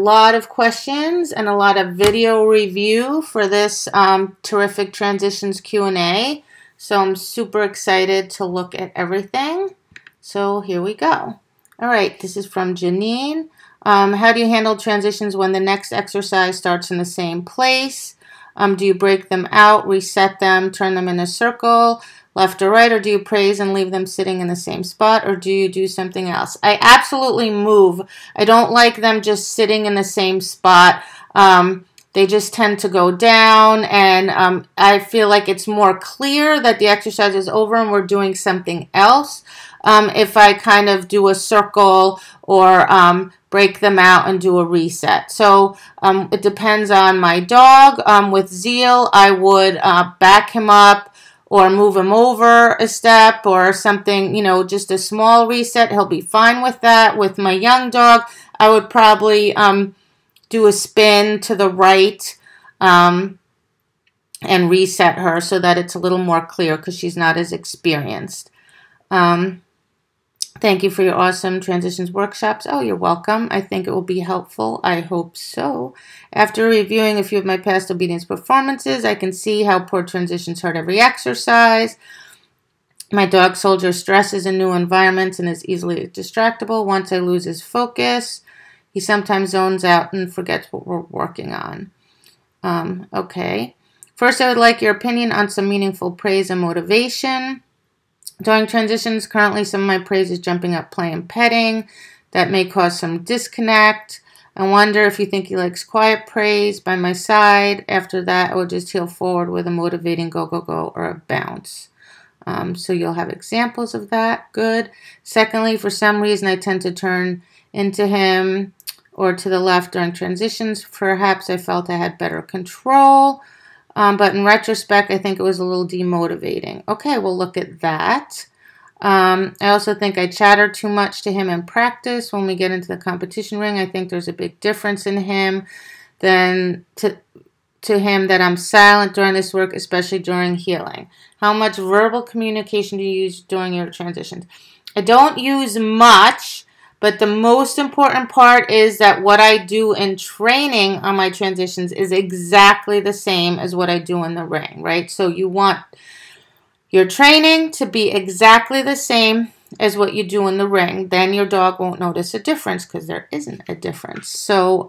lot of questions and a lot of video review for this terrific transitions Q&A. So I'm super excited to look at everything. So here we go. All right, this is from Janine. How do you handle transitions when the next exercise starts in the same place? Do you break them out, reset them, turn them in a circle, left or right, or do you praise and leave them sitting in the same spot, or do you do something else? I absolutely move. I don't like them just sitting in the same spot. They just tend to go down, and I feel like it's more clear that the exercise is over and we're doing something else if I kind of do a circle or break them out and do a reset. So it depends on my dog. With Zeal, I would back him up or move him over a step or something, you know, just a small reset. He'll be fine with that. With my young dog, I would probably do a spin to the right and reset her so that it's a little more clear because she's not as experienced. Thank you for your awesome transitions workshops. Oh, you're welcome. I think it will be helpful. I hope so. After reviewing a few of my past obedience performances, I can see how poor transitions hurt every exercise. My dog soldier stresses in new environments and is easily distractible. Once I lose his focus, he sometimes zones out and forgets what we're working on. Okay. First, I would like your opinion on some meaningful praise and motivation. During transitions, currently some of my praise is jumping up, playing, petting. That may cause some disconnect. I wonder if you think he likes quiet praise by my side. After that, I will just heel forward with a motivating go, go, go, or a bounce. So you'll have examples of that. Good. Secondly, for some reason, I tend to turn into him or to the left during transitions. Perhaps I felt I had better control. But in retrospect, I think it was a little demotivating. Okay, we'll look at that. I also think I chatter too much to him in practice. When we get into the competition ring, I think there's a big difference in him than to him that I'm silent during this work, especially during healing. How much verbal communication do you use during your transitions? I don't use much. But the most important part is that what I do in training on my transitions is exactly the same as what I do in the ring, right? So you want your training to be exactly the same as what you do in the ring. Then your dog won't notice a difference because there isn't a difference. So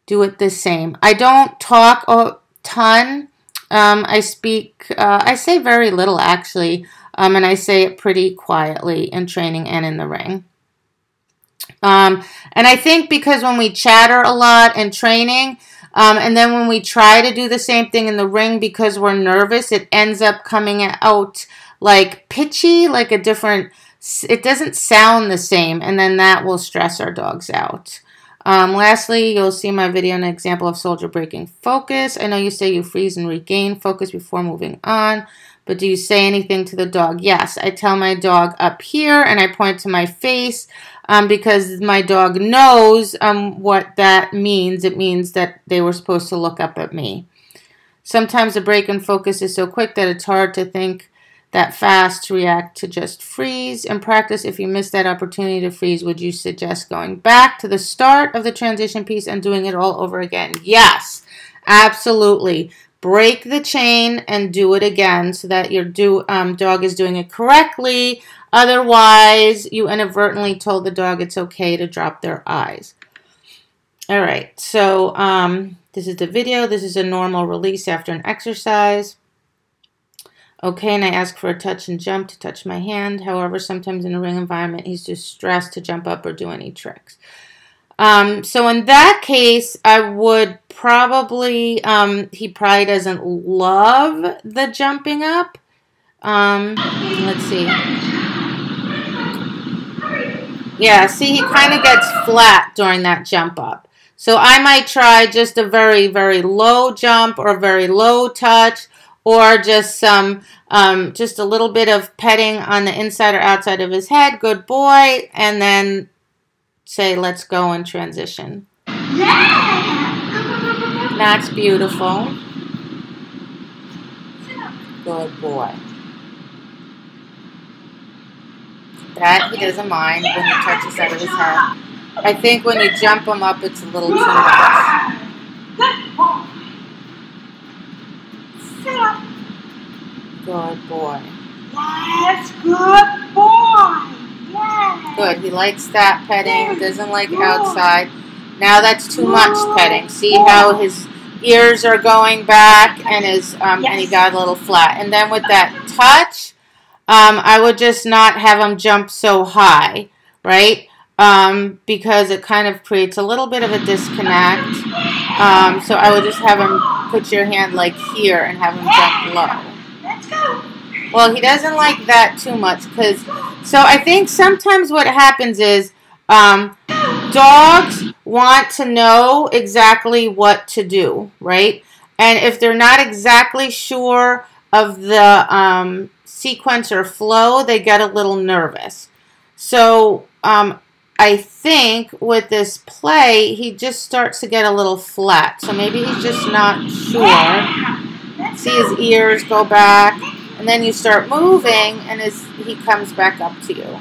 do it the same. I don't talk a ton. I say very little actually. And I say it pretty quietly in training and in the ring. And I think because when we chatter a lot in training, and then when we try to do the same thing in the ring because we're nervous, it ends up coming out like pitchy, like a different, it doesn't sound the same, and then that will stress our dogs out. Lastly, you'll see my video an example of soldier breaking focus. I know you say you freeze and regain focus before moving on. But do you say anything to the dog? Yes, I tell my dog up here and I point to my face because my dog knows what that means. It means that they were supposed to look up at me. Sometimes the break in focus is so quick that it's hard to think that fast to react to just freeze. In practice, if you miss that opportunity to freeze, would you suggest going back to the start of the transition piece and doing it all over again? Yes, absolutely. Break the chain and do it again so that your dog is doing it correctly. Otherwise, you inadvertently told the dog it's okay to drop their eyes. All right, so this is the video. This is a normal release after an exercise. Okay, and I ask for a touch and jump to touch my hand. However, sometimes in a ring environment, he's too stressed to jump up or do any tricks. So in that case, I would probably, he probably doesn't love the jumping up. Let's see. Yeah, see, he kind of gets flat during that jump up. So I might try just a very, very low jump or very low touch, or just some, just a little bit of petting on the inside or outside of his head. Good boy. And then say, let's go and transition. Yeah! That's beautiful. Good boy. That he doesn't mind when you touch the side of his head. I think when you jump them up, it's a little too much. Good boy. Sit up. Good boy. Yes, good boy. Yes. Good. He likes that petting. Doesn't like outside. Now that's too much petting. See how his ears are going back and his and he got a little flat. And then with that touch, I would just not have him jump so high, right? Because it kind of creates a little bit of a disconnect. So I would just have him put your hand like here and have him jump low. Let's go. Well, he doesn't like that too much so I think sometimes what happens is dogs want to know exactly what to do, right? And if they're not exactly sure of the sequence or flow, they get a little nervous. So I think with this play, he just starts to get a little flat. So maybe he's just not sure. See his ears go back. And then you start moving, and he comes back up to you.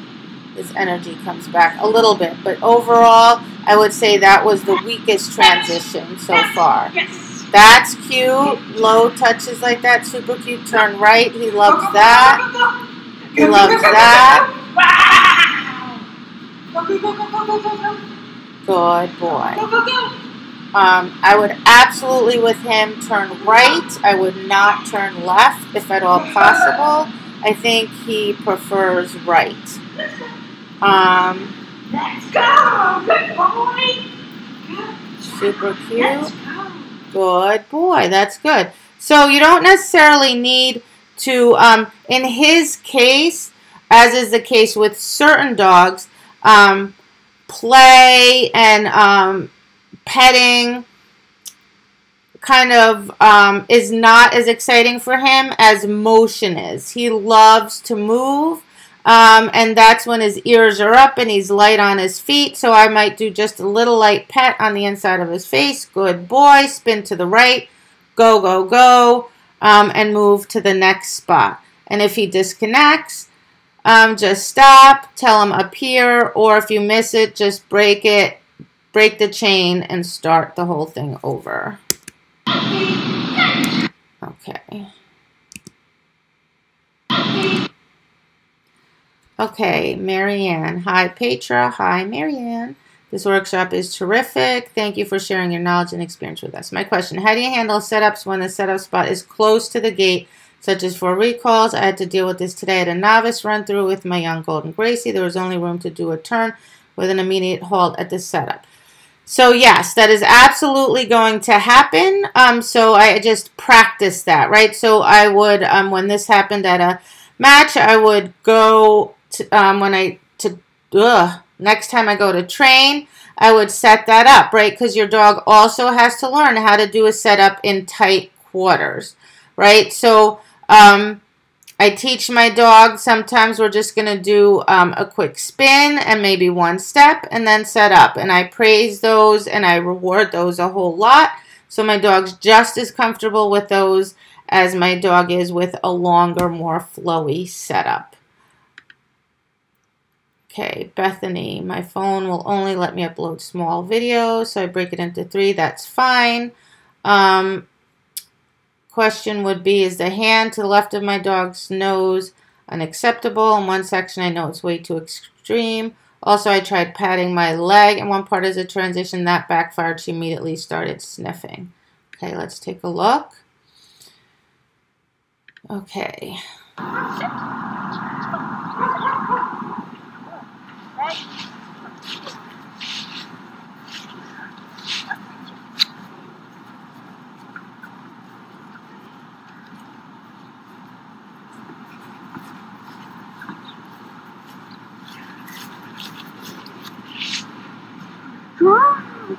His energy comes back a little bit. But overall, I would say that was the weakest transition so far. That's cute. Low touches like that. Super cute. Turn right. He loves that. He loves that. Good boy. I would absolutely with him turn right. I would not turn left if at all possible. I think he prefers right. Let's go. Good boy. Super cute. Good boy. That's good. So you don't necessarily need to, in his case, as is the case with certain dogs, play and petting kind of is not as exciting for him as motion is. He loves to move, and that's when his ears are up and he's light on his feet. So I might do just a little light pet on the inside of his face. Good boy. Spin to the right. Go, go, go, and move to the next spot. And if he disconnects, just stop, tell him up here, or if you miss it, just break the chain and start the whole thing over. Okay. Okay, Marianne. Hi, Petra. Hi, Marianne. This workshop is terrific. Thank you for sharing your knowledge and experience with us. My question, how do you handle setups when the setup spot is close to the gate, such as for recalls? I had to deal with this today at a novice run through with my young Golden Gracie. There was only room to do a turn with an immediate halt at the setup. So yes, that is absolutely going to happen. So I just practice that, right? So I would, when this happened at a match, I would go to, next time I go to train, I would set that up, right? Because your dog also has to learn how to do a setup in tight quarters, right? So I teach my dog, sometimes we're just going to do a quick spin and maybe one step and then set up. And I praise those and I reward those a whole lot. So my dog's just as comfortable with those as my dog is with a longer, more flowy setup. Okay, Bethany, my phone will only let me upload small videos, so I break it into 3. That's fine. Question would be, is the hand to the left of my dog's nose unacceptable? In one section, I know it's way too extreme. Also, I tried patting my leg, and one part as a transition that backfired. She immediately started sniffing. Okay, let's take a look. Okay.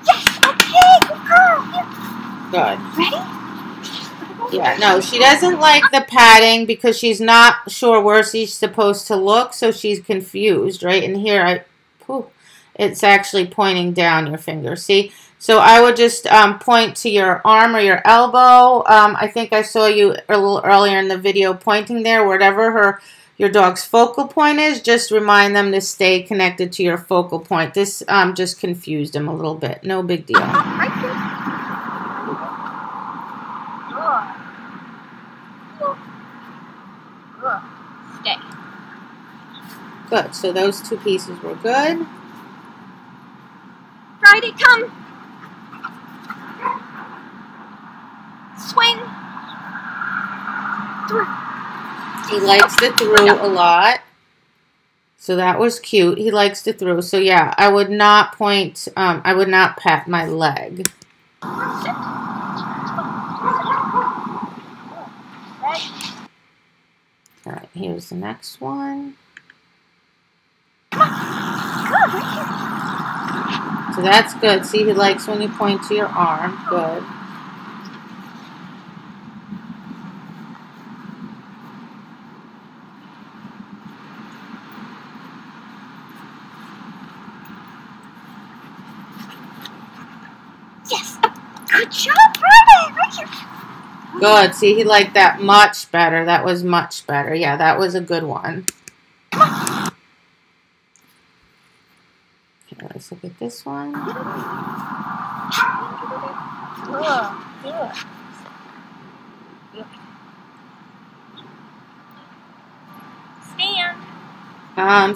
Yes, okay, good girl. Good. Ready? Yeah, no, she doesn't like the padding because she's not sure where she's supposed to look, so she's confused, right? And here, it's actually pointing down your finger, see? So I would just point to your arm or your elbow. I think I saw you a little earlier in the video pointing there, wherever your dog's focal point is, just remind them to stay connected to your focal point. This just confused him a little bit. No big deal. Stay. Good. So those two pieces were good. Friday, come. Swing. Through. He likes the through a lot. So that was cute. He likes the through. So yeah, I would not point, I would not pat my leg. Sit. All right, here's the next one. Good, right here. So that's good. See, he likes when you point to your arm. Good. Yes. Good job, Friday. Right here. Good. See, he liked that much better. That was much better. Yeah, that was a good one. Okay, let's look at this one. Stand.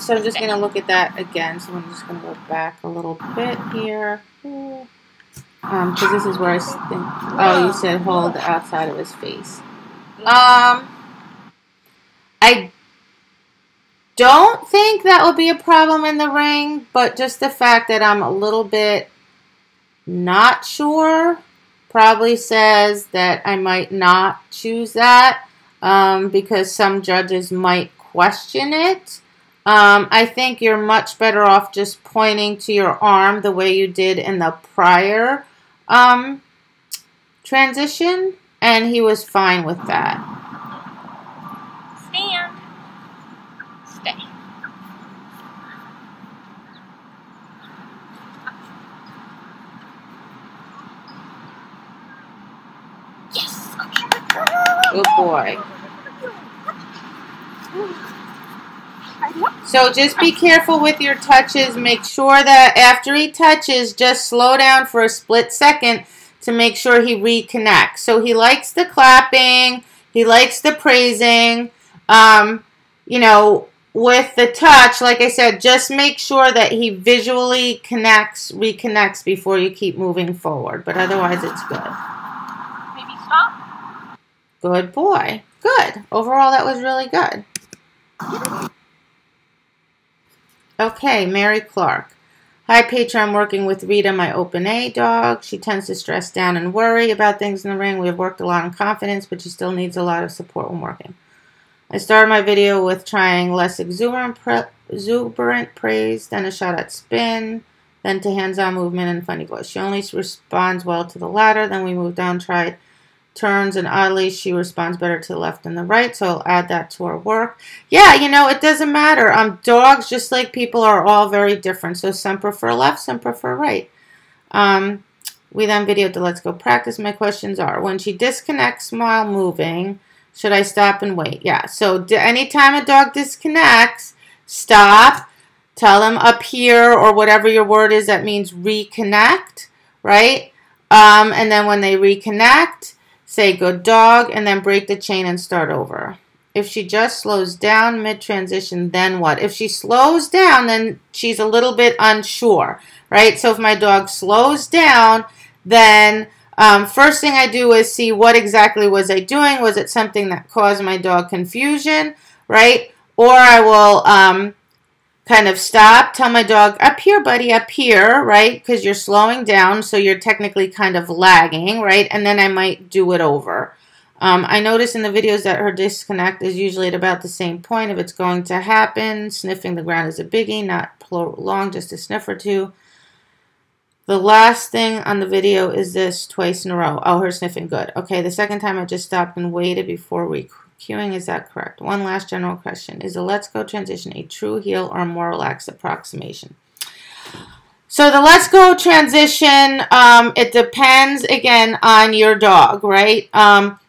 So I'm just going to look at that again. So I'm just going to go back a little bit here. Because this is where I think, oh, you said hold the outside of his face. I don't think that will be a problem in the ring, but just the fact that I'm a little bit not sure probably says that I might not choose that because some judges might question it. I think you're much better off just pointing to your arm the way you did in the prior transition, and he was fine with that. Stand. Stay. Yes. Good boy. So just be careful with your touches. Make sure that after he touches, just slow down for a split second to make sure he reconnects. So he likes the clapping. He likes the praising. You know, with the touch, like I said, just make sure that he visually reconnects before you keep moving forward. But otherwise, it's good. Maybe stop. Good boy. Good. Overall, that was really good. Okay, Mary Clark. Hi, Petra. I'm working with Rita, my open A dog. She tends to stress down and worry about things in the ring. We have worked a lot on confidence, but she still needs a lot of support when working. I started my video with trying less exuberant praise, then a shot at spin, then to hands-on movement and funny voice. She only responds well to the latter. Then we moved on, tried turns, and oddly she responds better to the left and the right, so I'll add that to our work. Yeah, you know, it doesn't matter. Dogs, just like people, are all very different, so some prefer left, some prefer right. We then videoed the let's go practice. My questions are, when she disconnects while moving, should I stop and wait? Yeah, so anytime a dog disconnects, stop, tell them up here, or whatever your word is that means reconnect, right? And then when they reconnect, say good dog, and then break the chain and start over. If she just slows down mid-transition, then what? If she slows down, then she's a little bit unsure, right? So if my dog slows down, then first thing I do is see what exactly was I doing. Was it something that caused my dog confusion, right? Or I will kind of stop, tell my dog, up here, buddy, up here, right? Because you're slowing down, so you're technically kind of lagging, right? And then I might do it over. I notice in the videos that her disconnect is usually at about the same point. If it's going to happen, sniffing the ground is a biggie, not long, just a sniff or two. The last thing on the video is this twice in a row. Oh, her sniffing, good. Okay, the second time I just stopped and waited before queuing, is that correct? One last general question. Is the let's go transition a true heel or a more relaxed approximation? So the let's go transition, it depends, again, on your dog, right?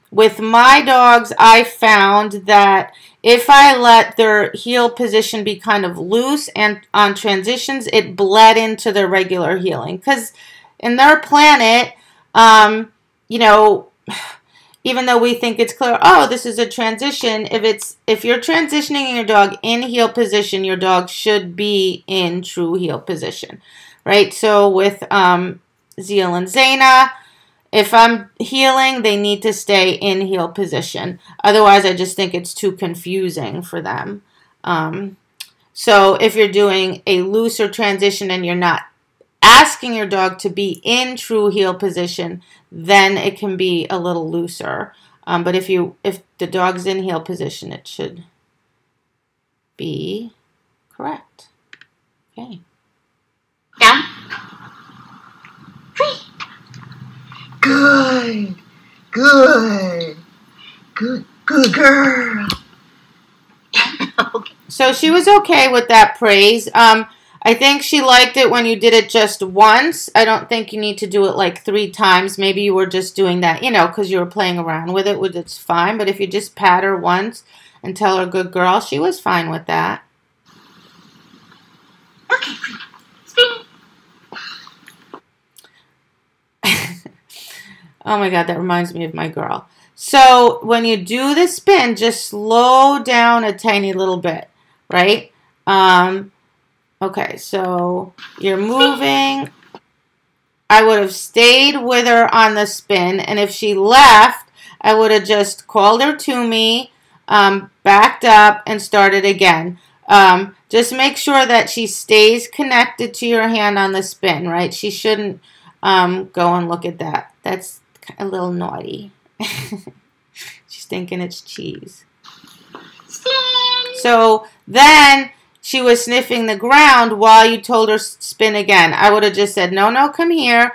With my dogs, I found that if I let their heel position be kind of loose and on transitions, it bled into their regular heeling. Because in their planet, you know, even though we think it's clear, oh, this is a transition, if you're transitioning your dog in heel position, your dog should be in true heel position, right? So with Zeal and Zaina, if I'm heeling, they need to stay in heel position. Otherwise, I just think it's too confusing for them. So if you're doing a looser transition and you're not asking your dog to be in true heel position, then it can be a little looser. But if the dog's in heel position, it should be correct. Okay. Down. Good. Good. Good. Good girl. Okay. So she was okay with that praise. I think she liked it when you did it just once. I don't think you need to do it like 3 times. Maybe you were just doing that, you know, because you were playing around with it, which it's fine. But if you just pat her once and tell her good girl, she was fine with that. Okay. Spin. Oh my God, that reminds me of my girl. So when you do the spin, just slow down a tiny little bit, right? Okay, so you're moving. I would have stayed with her on the spin, and if she left, I would have just called her to me, backed up, and started again. Just make sure that she stays connected to your hand on the spin, right? She shouldn't go and look at that. That's a little naughty. She's thinking it's cheese. Spin. So then she was sniffing the ground while you told her spin again. I would have just said, no, no, come here,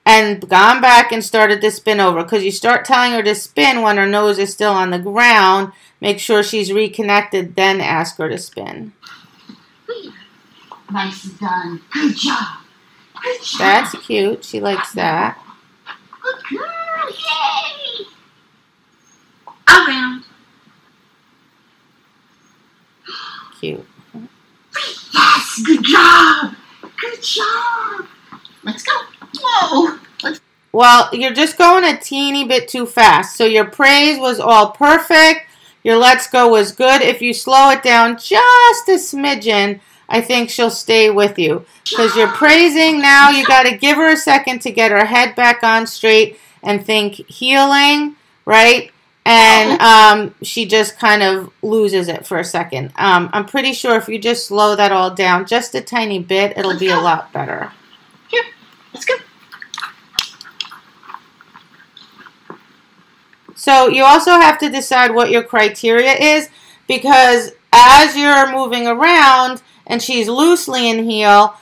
and gone back and started to spin over. Because you start telling her to spin when her nose is still on the ground. Make sure she's reconnected, then ask her to spin. Nicely done. Good job. Good job. That's cute. She likes that. Good girl. Yay. Around. Cute. Yes. Good job. Good job. Let's go. Whoa. Well, you're just going a teeny bit too fast. So your praise was all perfect. Your let's go was good. If you slow it down just a smidgen, I think she'll stay with you. Because you're praising now, you got to give her a second to get her head back on straight and think healing, right? And she just kind of loses it for a second. I'm pretty sure if you just slow that all down just a tiny bit, it'll be a lot better. Here. Let's go. So you also have to decide what your criteria is, because as you're moving around and she's loosely in heel,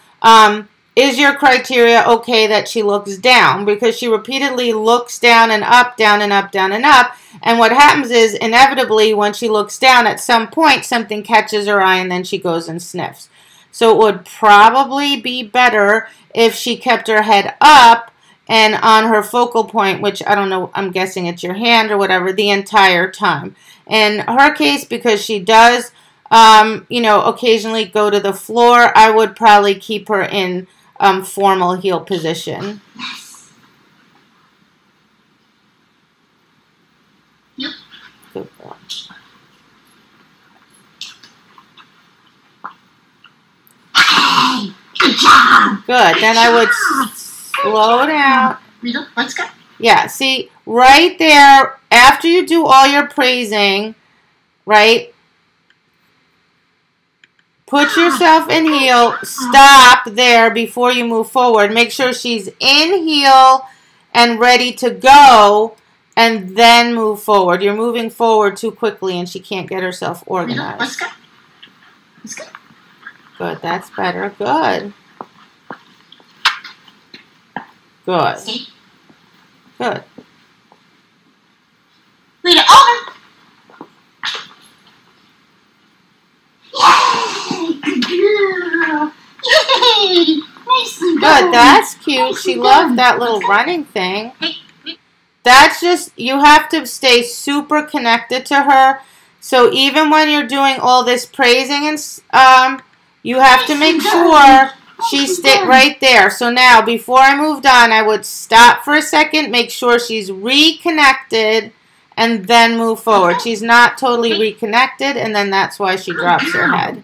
is your criteria okay that she looks down? Because she repeatedly looks down and up, down and up, down and up. And what happens is, inevitably, when she looks down, at some point, something catches her eye and then she goes and sniffs. So it would probably be better if she kept her head up and on her focal point, which I don't know, I'm guessing it's your hand or whatever, the entire time. In her case, because she does, you know, occasionally go to the floor, I would probably keep her in formal heel position. Yes. Yep. Good girl. Hey, good job. Good. Then I would slow down. Middle. Let's go. Yeah, see, right there, after you do all your praising, right, put yourself in heel, stop there before you move forward. Make sure she's in heel and ready to go, and then move forward. You're moving forward too quickly, and she can't get herself Middle. organized. Let's go. Let's go. Good, that's better. Good. Good. Stay. Good. Lead it over. Yay, good girl. Yay. Nicely Good, done. that's cute. She loved that little running thing. That's just, you have to stay super connected to her. So even when you're doing all this praising, and you have to make sure she's right there. So now, before I moved on, I would stop for a second, make sure she's reconnected, and then move forward. She's not totally reconnected, and then that's why she drops her head.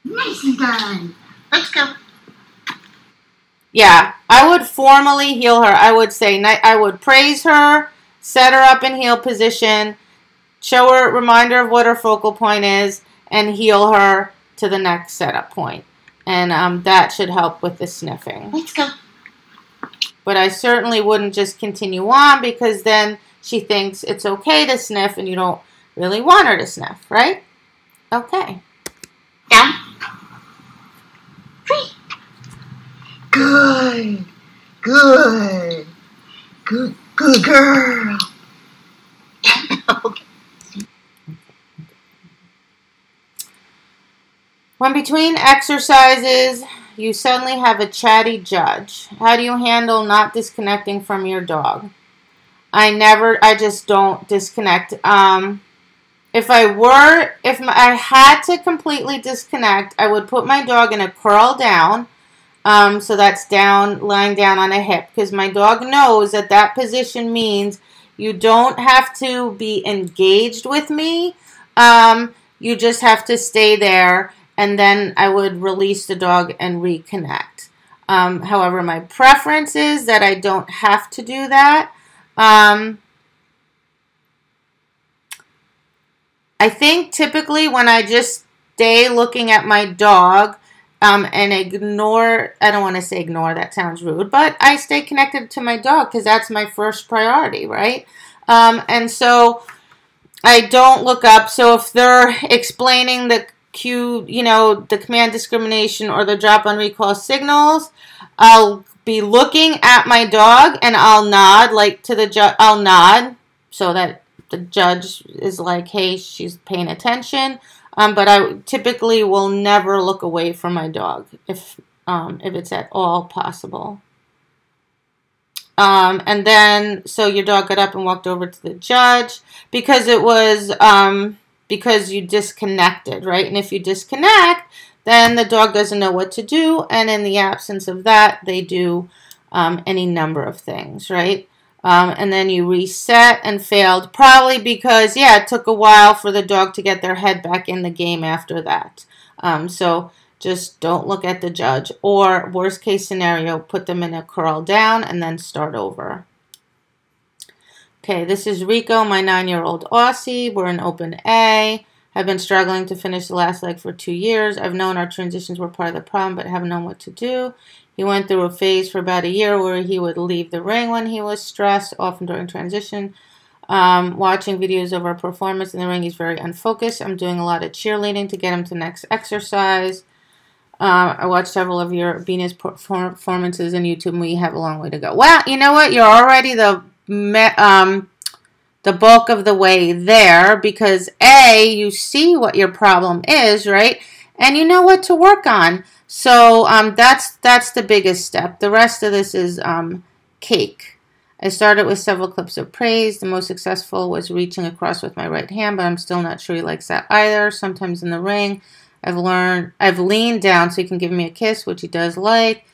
Nicely done. Let's go. Yeah, I would formally heel her. I would say, I would praise her, set her up in heel position, show her, reminder of what her focal point is, and heel her to the next setup point. And that should help with the sniffing. Let's go. But I certainly wouldn't just continue on, because then she thinks it's okay to sniff and you don't really want her to sniff, right? Okay. Down. Free. Good. Good. Good. Good girl. Okay. When between exercises, you suddenly have a chatty judge. How do you handle not disconnecting from your dog? I just don't disconnect. If I had to completely disconnect, I would put my dog in a curl down. So that's lying down on a hip, because my dog knows that that position means you don't have to be engaged with me. You just have to stay there, and then I would release the dog and reconnect. However, my preference is that I don't have to do that. I think typically when I just stay looking at my dog and ignore, I don't want to say ignore, that sounds rude, but I stay connected to my dog because that's my first priority, right? And so I don't look up. So if they're explaining the the command discrimination or the drop on recall signals, I'll be looking at my dog and I'll nod like to the judge. I'll nod so that the judge is like, hey, she's paying attention. But I typically will never look away from my dog if it's at all possible. And then, so your dog got up and walked over to the judge because it was, because you disconnected, right? And if you disconnect, then the dog doesn't know what to do. And in the absence of that, they do any number of things, right? And then you reset and failed, probably because, yeah, it took a while for the dog to get their head back in the game after that. So just don't look at the judge. Or worst case scenario, put them in a curl down and then start over. Okay, this is Rico, my 9-year-old Aussie. We're in open A. I've been struggling to finish the last leg for 2 years. I've known our transitions were part of the problem, but haven't known what to do. He went through a phase for about a year where he would leave the ring when he was stressed, often during transition. Watching videos of our performance in the ring, he's very unfocused. I'm doing a lot of cheerleading to get him to the next exercise. I watched several of your Venus performances on YouTube, and we have a long way to go. Well, you know what? You're already the bulk of the way there, because A, you see what your problem is, right? And you know what to work on. So that's the biggest step. The rest of this is cake. I started with several clips of praise. The most successful was reaching across with my right hand, but I'm still not sure he likes that either. Sometimes in the ring, I've leaned down so he can give me a kiss, which he does like,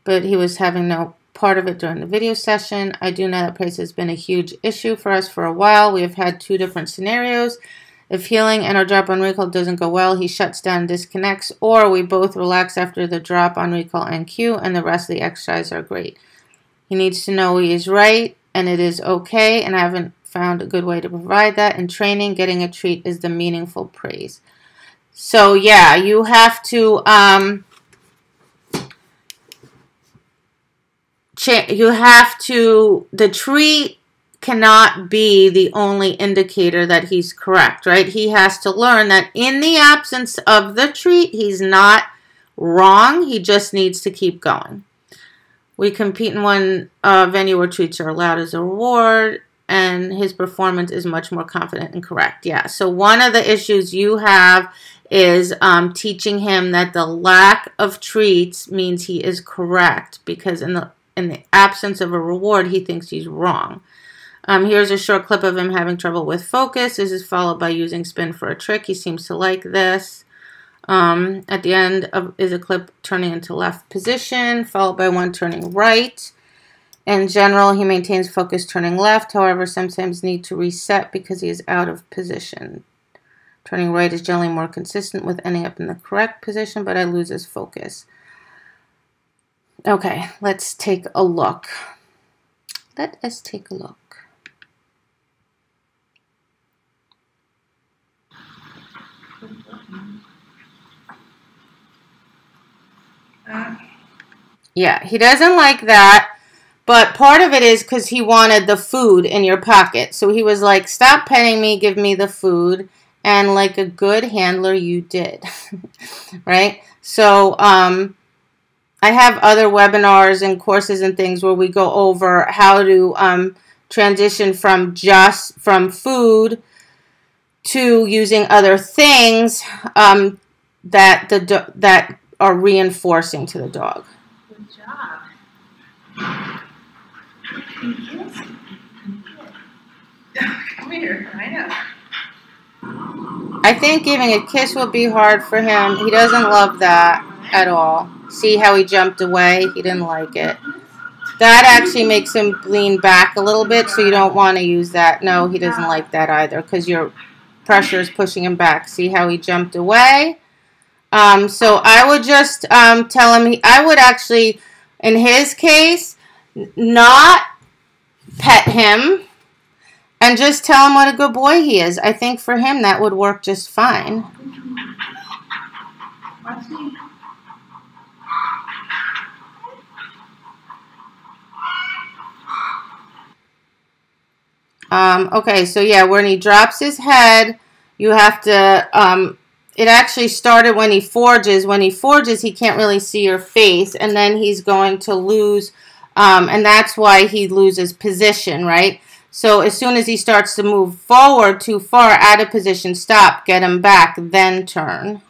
but he was having no part of it during the video session. I do know that praise has been a huge issue for us for a while. We have had 2 different scenarios. If healing and our drop on recall doesn't go well, he shuts down and disconnects, or we both relax after the drop on recall and cue, and the rest of the exercises are great. He needs to know he is right, and it is okay, and I haven't found a good way to provide that. In training, getting a treat is the meaningful praise. So, yeah, you have to, the treat cannot be the only indicator that he's correct, right? He has to learn that in the absence of the treat, he's not wrong. He just needs to keep going. We compete in one venue where treats are allowed as a reward, and his performance is much more confident and correct. Yeah, so one of the issues you have is teaching him that the lack of treats means he is correct, because in the absence of a reward, he thinks he's wrong. Here's a short clip of him having trouble with focus. This is followed by using spin for a trick. He seems to like this. At the end is a clip turning into left position, followed by one turning right. In general, he maintains focus turning left. However, sometimes need to reset because he is out of position. Turning right is generally more consistent with ending up in the correct position, but I lose his focus. Okay, let's take a look. Let us take a look. Yeah, he doesn't like that, but part of it is because he wanted the food in your pocket. So he was like, stop petting me, give me the food. And like a good handler, you did, right? So I have other webinars and courses and things where we go over how to transition from food to using other things that are reinforcing to the dog. Good job. Come here. I know. I think giving a kiss will be hard for him. He doesn't love that at all. See how he jumped away? He didn't like it. That actually makes him lean back a little bit, so you don't want to use that. No, he doesn't like that either because your pressure is pushing him back. See how he jumped away? So I would just tell him, I would actually, in his case, not pet him and just tell him what a good boy he is. I think for him that would work just fine. Okay, so yeah, when he drops his head, you have to, it actually started when he forges. When he forges, he can't really see your face, and then he's going to lose, and that's why he loses position, right? So as soon as he starts to move forward too far, out of position, stop, get him back, then turn.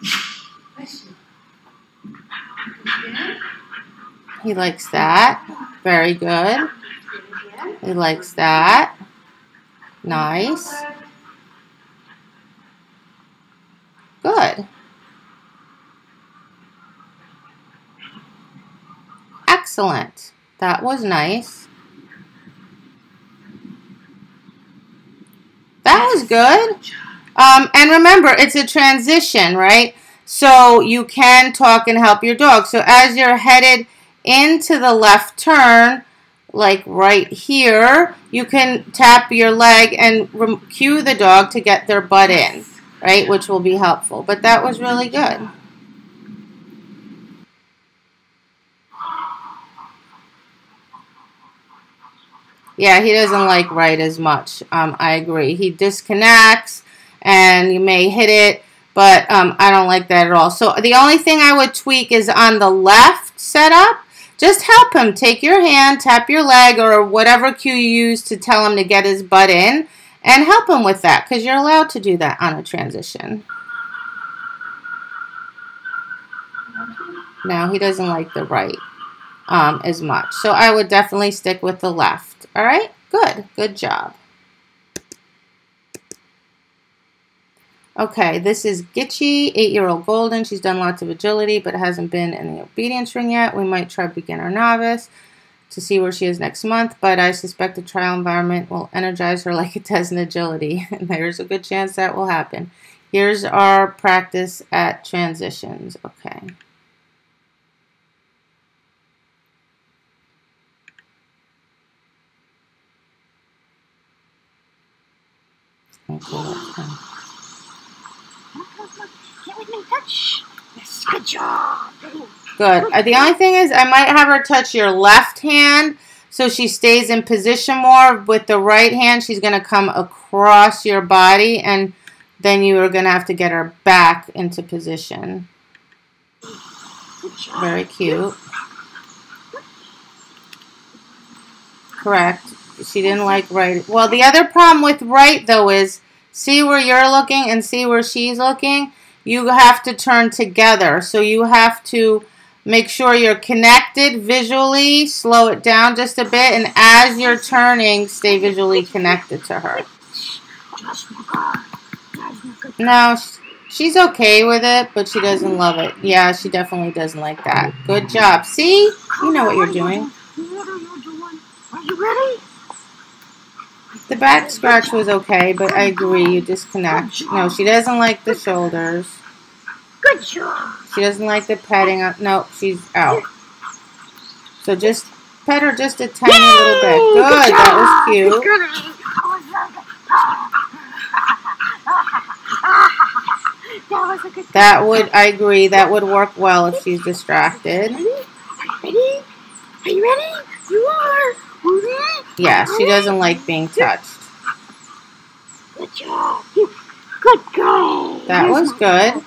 He likes that. Very good. He likes that. Nice. Good. Excellent. That was nice. That was good. And remember, it's a transition, right? So you can talk and help your dog. So as you're headed into the left turn, like right here, you can tap your leg and cue the dog to get their butt in, right? Which will be helpful. But that was really good. Yeah, he doesn't like right as much. I agree. He disconnects and you may hit it, but I don't like that at all. So the only thing I would tweak is on the left setup. Just help him. Take your hand, tap your leg, or whatever cue you use to tell him to get his butt in, and help him with that, because you're allowed to do that on a transition. No, he doesn't like the right as much. So I would definitely stick with the left. All right? Good. Good job. Okay, this is Gitchy, 8-year-old Golden. She's done lots of agility, but hasn't been in the obedience ring yet. We might try beginner novice to see where she is next month, but I suspect the trial environment will energize her like it does in agility. And there's a good chance that will happen. Here's our practice at transitions. Okay. Touch. Yes, good job. Good. The only thing is I might have her touch your left hand so she stays in position more. With the right hand, she's going to come across your body, and then you are going to have to get her back into position. Very cute. Correct. She didn't like right. Well, the other problem with right, though, is see where you're looking and see where she's looking. You have to turn together. So you have to Make sure you're connected visually. Slow it down just a bit. And as you're turning, stay visually connected to her. No, she's okay with it, but she doesn't love it. Yeah, she definitely doesn't like that. Good job. See? You know what you're doing. Are you ready? The back scratch was okay, but I agree, you disconnect. No, she doesn't like the shoulders. Good job. She doesn't like the petting. No, she's out. So just pet her just a tiny little bit. Good, that was cute. That would, I agree, that would work well if she's distracted. Are you ready? Are you ready? You are. Yeah, she doesn't like being touched. Good job. Good girl. That was good. Are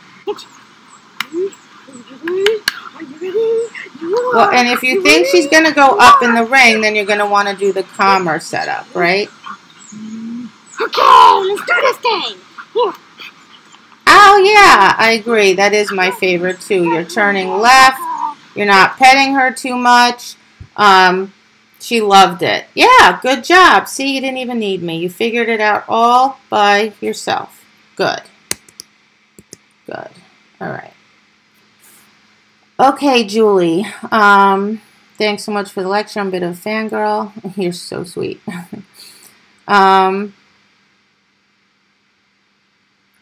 you ready? You are. Well, and if you think she's going to go up in the ring, then you're going to want to do the calmer setup, right? Okay, let's do this thing. Here. Oh, yeah, I agree. That is my favorite, too. You're turning left. You're not petting her too much. She loved it. Yeah, good job. See, you didn't even need me. You figured it out all by yourself. Good. Good. All right. Okay, Julie. Thanks so much for the lecture. I'm a bit of a fangirl. You're so sweet. All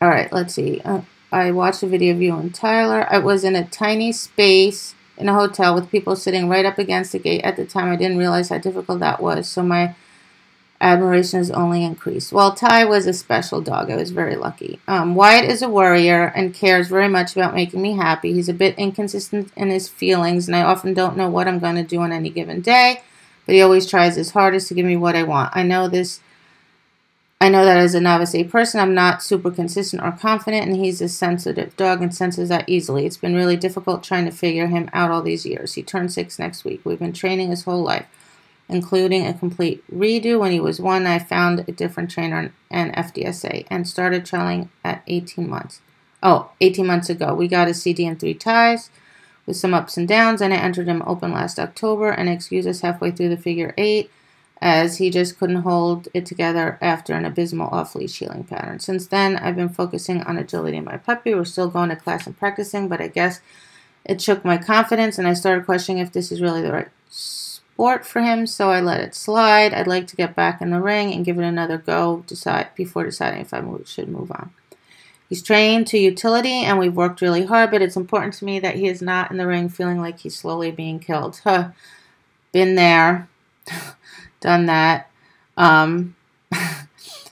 right, let's see. I watched a video of you and Tyler. I was in a tiny space in a hotel with people sitting right up against the gate. At the time, I didn't realize how difficult that was, so my admiration has only increased. Well, Ty was a special dog. I was very lucky. Wyatt is a worrier and cares very much about making me happy. He's a bit inconsistent in his feelings, and I often don't know what I'm going to do on any given day, but he always tries his hardest to give me what I want. I know that as a novice A person, I'm not super consistent or confident, and he's a sensitive dog and senses that easily. It's been really difficult trying to figure him out all these years. He turns 6 next week. We've been training his whole life, including a complete redo. When he was 1, I found a different trainer and FDSA and started trialing at 18 months. 18 months ago. We got a CD and 3 ties with some ups and downs, and I entered him open last October and excused us halfway through the figure 8. As he just couldn't hold it together after an abysmal off-leash healing pattern. Since then, I've been focusing on agility in my puppy. We're still going to class and practicing, but I guess it shook my confidence, and I started questioning if this is really the right sport for him, so I let it slide. I'd like to get back in the ring and give it another go before deciding if I should move on. He's trained to utility, and we've worked really hard, but it's important to me that he is not in the ring feeling like he's slowly being killed. Been there. Done that.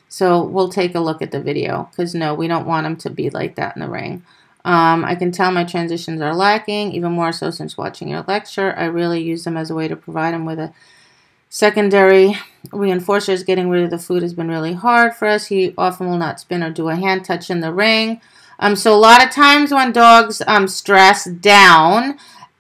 So we'll take a look at the video because no, we don't want him to be like that in the ring. I can tell my transitions are lacking, even more so since watching your lecture. I really use them as a way to provide him with a secondary reinforcers. Getting rid of the food has been really hard for us. He often will not spin or do a hand touch in the ring. So a lot of times when dogs stress down,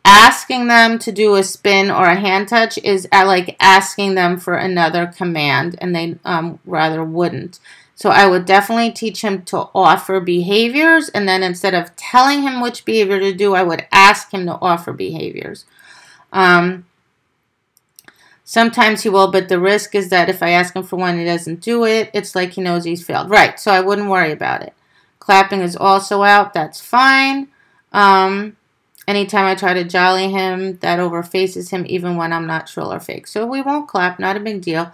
asking them to do a spin or a hand touch is like asking them for another command, and they rather wouldn't. So I would definitely teach him to offer behaviors, and then instead of telling him which behavior to do, I would ask him to offer behaviors. Sometimes he will, but the risk is that if I ask him for one, he doesn't do it. It's like he knows he's failed. Right, so I wouldn't worry about it. Clapping is also out. That's fine. Anytime I try to jolly him, that overfaces him even when I'm not shrill or fake. So we won't clap, not a big deal.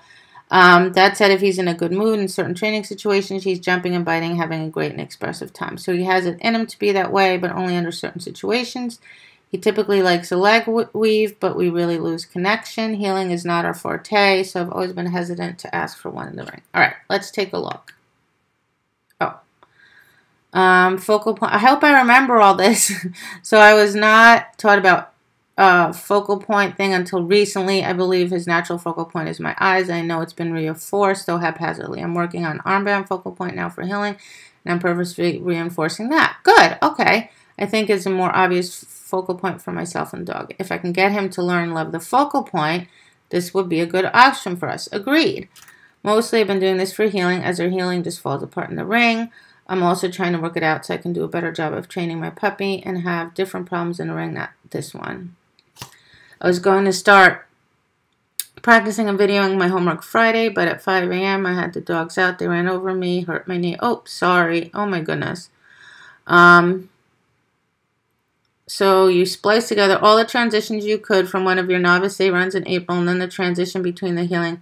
That said, if he's in a good mood in certain training situations, he's jumping and biting, having a great and expressive time. So he has it in him to be that way, but only under certain situations. He typically likes a leg weave, but we really lose connection. Heeling is not our forte, so I've always been hesitant to ask for one in the ring. All right, let's take a look. Focal point. I hope I remember all this. So I was not taught about focal point thing until recently. I believe his natural focal point is my eyes. I know it's been reinforced, though haphazardly. I'm working on armband focal point now for healing, and I'm purposely reinforcing that. Good. Okay. I think it's a more obvious focal point for myself and dog. If I can get him to learn and love the focal point, this would be a good option for us. Agreed. Mostly I've been doing this for healing, as our healing just falls apart in the ring. I'm also trying to work it out so I can do a better job of training my puppy and have different problems in the ring, not this one. I was going to start practicing and videoing my homework Friday, but at 5 a.m. I had the dogs out. They ran over me, hurt my knee. Oh, sorry. Oh, my goodness. So you splice together all the transitions you could from one of your novice A runs in April, and then the transition between the healing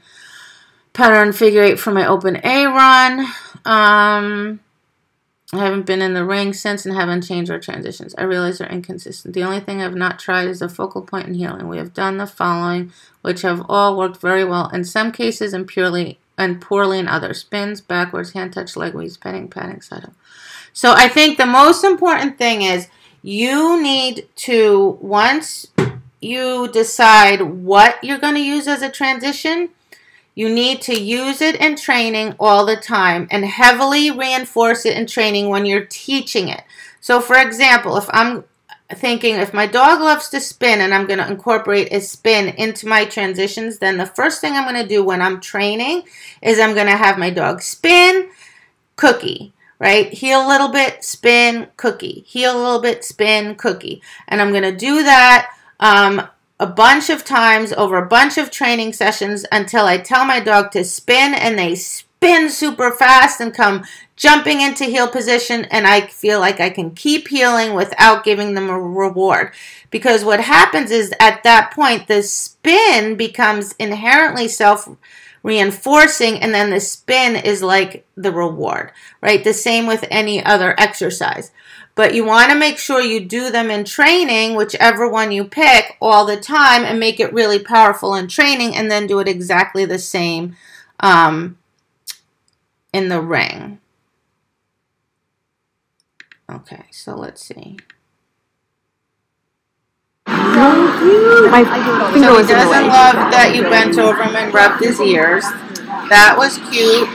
pattern figure 8 for my open A run. I haven't been in the ring since and haven't changed our transitions. I realize they're inconsistent. The only thing I've not tried is the focal point and healing. We have done the following, which have all worked very well in some cases and poorly in others. Spins, backwards, hand touch, leg weaves, petting, patting, saddle. So I think the most important thing is you need to, once you decide what you're going to use as a transition, you need to use it in training all the time and heavily reinforce it in training when you're teaching it. So for example, if I'm thinking if my dog loves to spin and I'm going to incorporate a spin into my transitions, then the first thing I'm going to do when I'm training is I'm going to have my dog spin, cookie, right? Heel a little bit, spin, cookie. Heel a little bit, spin, cookie. And I'm going to do that a bunch of times over a bunch of training sessions until I tell my dog to spin and they spin super fast and come jumping into heel position, and I feel like I can keep healing without giving them a reward. Because what happens is at that point the spin becomes inherently self-reinforcing, and then the spin is like the reward, right? The same with any other exercise. But you want to make sure you do them in training, whichever one you pick, all the time, and make it really powerful in training, and then do it exactly the same in the ring. Okay, so let's see. So he doesn't love that you bent over him and rubbed his ears. That was cute.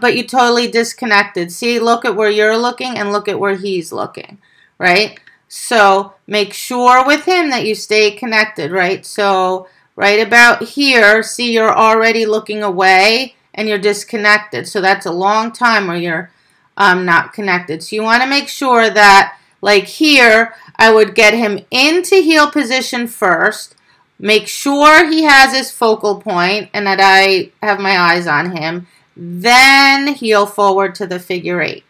But you totally disconnected. See, look at where you're looking and look at where he's looking, right? So make sure with him that you stay connected, right? So right about here, see, you're already looking away and you're disconnected. So that's a long time where you're not connected. So you want to make sure that, like here, I would get him into heel position first. Make sure he has his focal point and that I have my eyes on him. Then heel forward to the figure 8,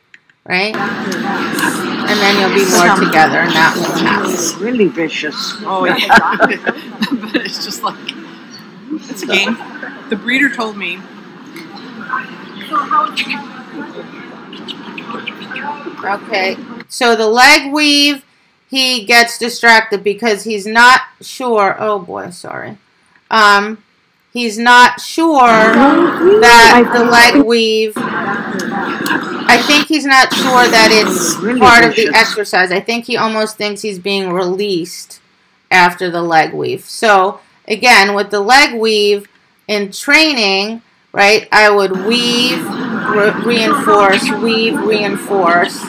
right? And then you'll be more together and that won't happen. It's really vicious. Oh, yeah. But it's just like, it's a game. The breeder told me. Okay, so the leg weave, he gets distracted because he's not sure. Oh boy, sorry. He's not sure that the leg weave. I think he's not sure that it's part of the exercise. I think he almost thinks he's being released after the leg weave. So again, with the leg weave in training, right, I would weave, reinforce, weave, reinforce,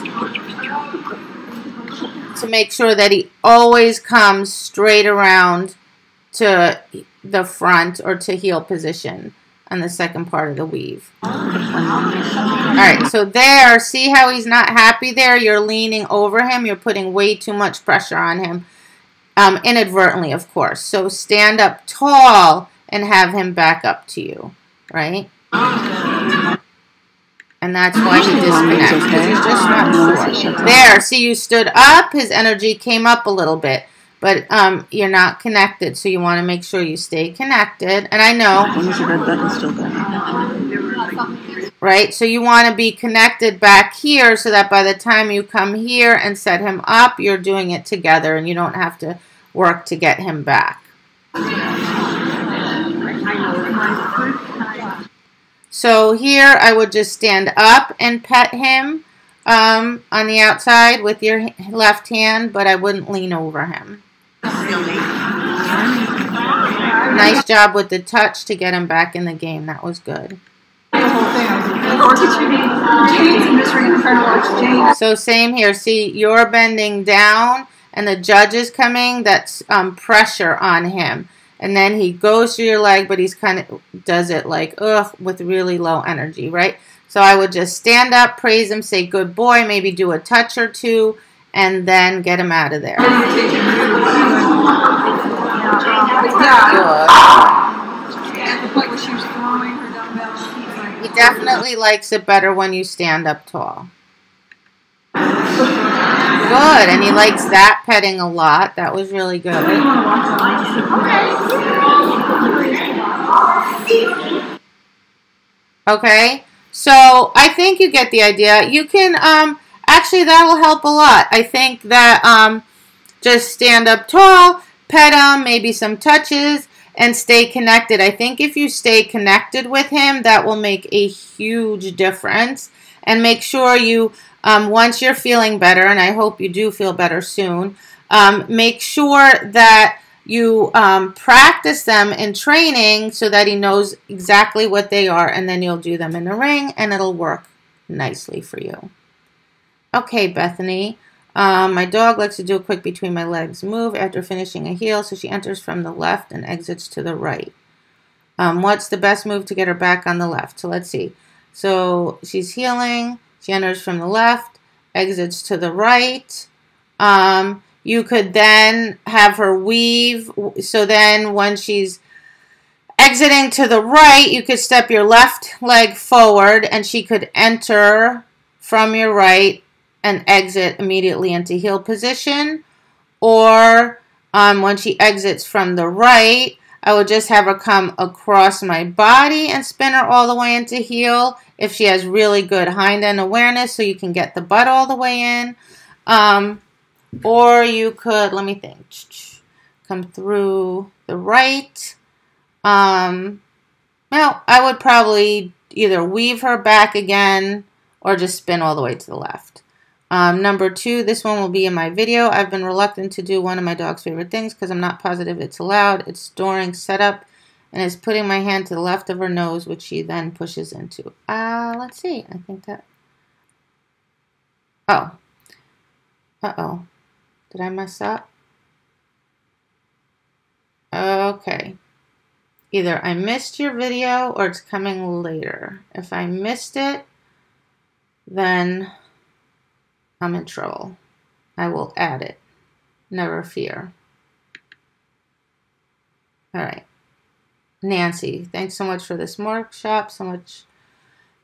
to make sure that he always comes straight around to the front or to heel position on the second part of the weave. Alright, so there, see how he's not happy there? You're leaning over him. You're putting way too much pressure on him. Inadvertently, of course. So stand up tall and have him back up to you, right? And that's why he disconnects, because he's just not sure. There, see, you stood up, his energy came up a little bit, but you're not connected, so you want to make sure you stay connected. And I know, right, so you want to be connected back here so that by the time you come here and set him up, you're doing it together and you don't have to work to get him back. So here I would just stand up and pet him on the outside with your left hand, but I wouldn't lean over him. Nice job with the touch to get him back in the game. That was good. So same here. See, you're bending down and the judge is coming. That's pressure on him. And then he goes to your leg, but he's kind of does it like, ugh, with really low energy, right? So I would just stand up, praise him, say good boy, maybe do a touch or two, and then get him out of there. Good. He definitely likes it better when you stand up tall. Good, and he likes that petting a lot. That was really good. Okay, so I think you get the idea. You can, actually that'll help a lot. I think that just stand up tall, pet him, maybe some touches, and stay connected. I think if you stay connected with him, that will make a huge difference. And make sure you, once you're feeling better, and I hope you do feel better soon, make sure that you practice them in training so that he knows exactly what they are, and then you'll do them in the ring, and it'll work nicely for you. Okay, Bethany. My dog likes to do a quick between my legs move after finishing a heel, so she enters from the left and exits to the right. What's the best move to get her back on the left? So let's see. So she's heeling. She enters from the left, exits to the right. You could then have her weave. So then when she's exiting to the right, you could step your left leg forward, and she could enter from your right and exit immediately into heel position. Or when she exits from the right, I would just have her come across my body and spin her all the way into heel if she has really good hind end awareness, so you can get the butt all the way in. Or you could, let me think, come through the right. Well, I would probably either weave her back again or just spin all the way to the left. Number 2, this one will be in my video. I've been reluctant to do one of my dog's favorite things because I'm not positive it's allowed. It's storing setup and is putting my hand to the left of her nose, which she then pushes into. Let's see. I think that... Oh. Uh-oh. Did I mess up? Okay. Either I missed your video or it's coming later. If I missed it, then I'm in trouble. I will add it. Never fear. All right. Nancy, thanks so much for this workshop. So much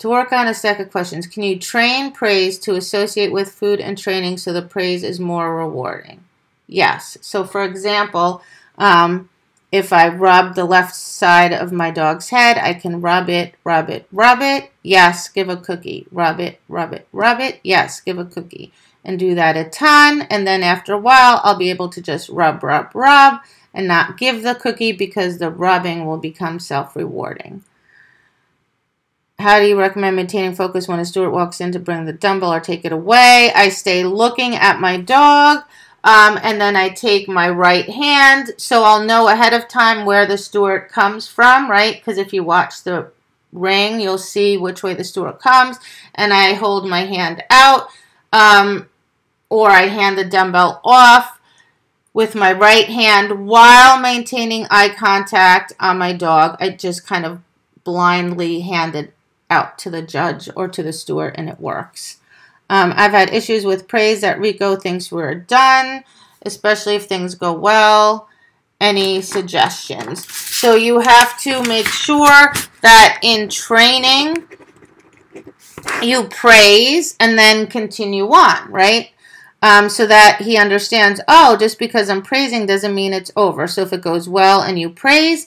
to work on. A stack of questions. Can you train praise to associate with food and training so the praise is more rewarding? Yes. So for example, if I rub the left side of my dog's head, I can rub it, rub it, rub it. Yes, give a cookie. Rub it, rub it, rub it. Yes, give a cookie. And do that a ton. And then after a while, I'll be able to just rub, rub, rub and not give the cookie because the rubbing will become self-rewarding. How do you recommend maintaining focus when a steward walks in to bring the dumbbell or take it away? I stay looking at my dog. And then I take my right hand, so I'll know ahead of time where the steward comes from, right? Because if you watch the ring, you'll see which way the steward comes. And I hold my hand out, or I hand the dumbbell off with my right hand while maintaining eye contact on my dog. I just kind of blindly hand it out to the judge or to the steward, and it works. I've had issues with praise that Rico thinks we're done, especially if things go well. Any suggestions? So you have to make sure that in training you praise and then continue on, right? So that he understands, oh, just because I'm praising doesn't mean it's over. So if it goes well and you praise,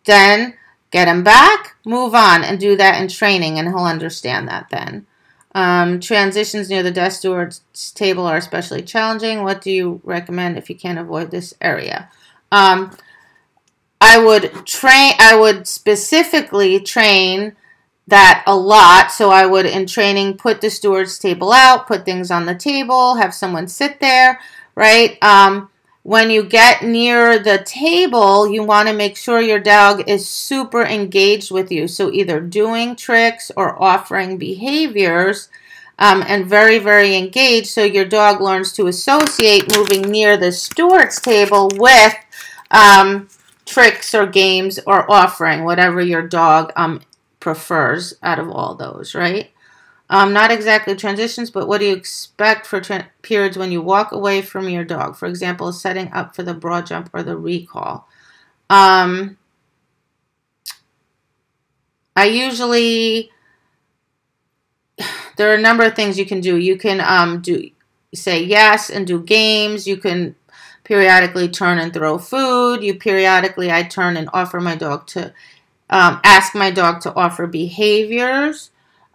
then get him back, move on, and do that in training, and he'll understand that then. Transitions near the desk steward's table are especially challenging. What do you recommend if you can't avoid this area? I would specifically train that a lot. So I would, in training, put the steward's table out, put things on the table, have someone sit there, right? When you get near the table, you want to make sure your dog is super engaged with you. So either doing tricks or offering behaviors, and very, very engaged. So your dog learns to associate moving near the steward's table with tricks or games or offering, whatever your dog prefers out of all those, right? Not exactly transitions, but what do you expect for periods when you walk away from your dog? For example, setting up for the broad jump or the recall. I usually, there are a number of things you can do. You can say yes and do games. You can periodically turn and throw food. I turn and offer my dog to, ask my dog to offer behaviors.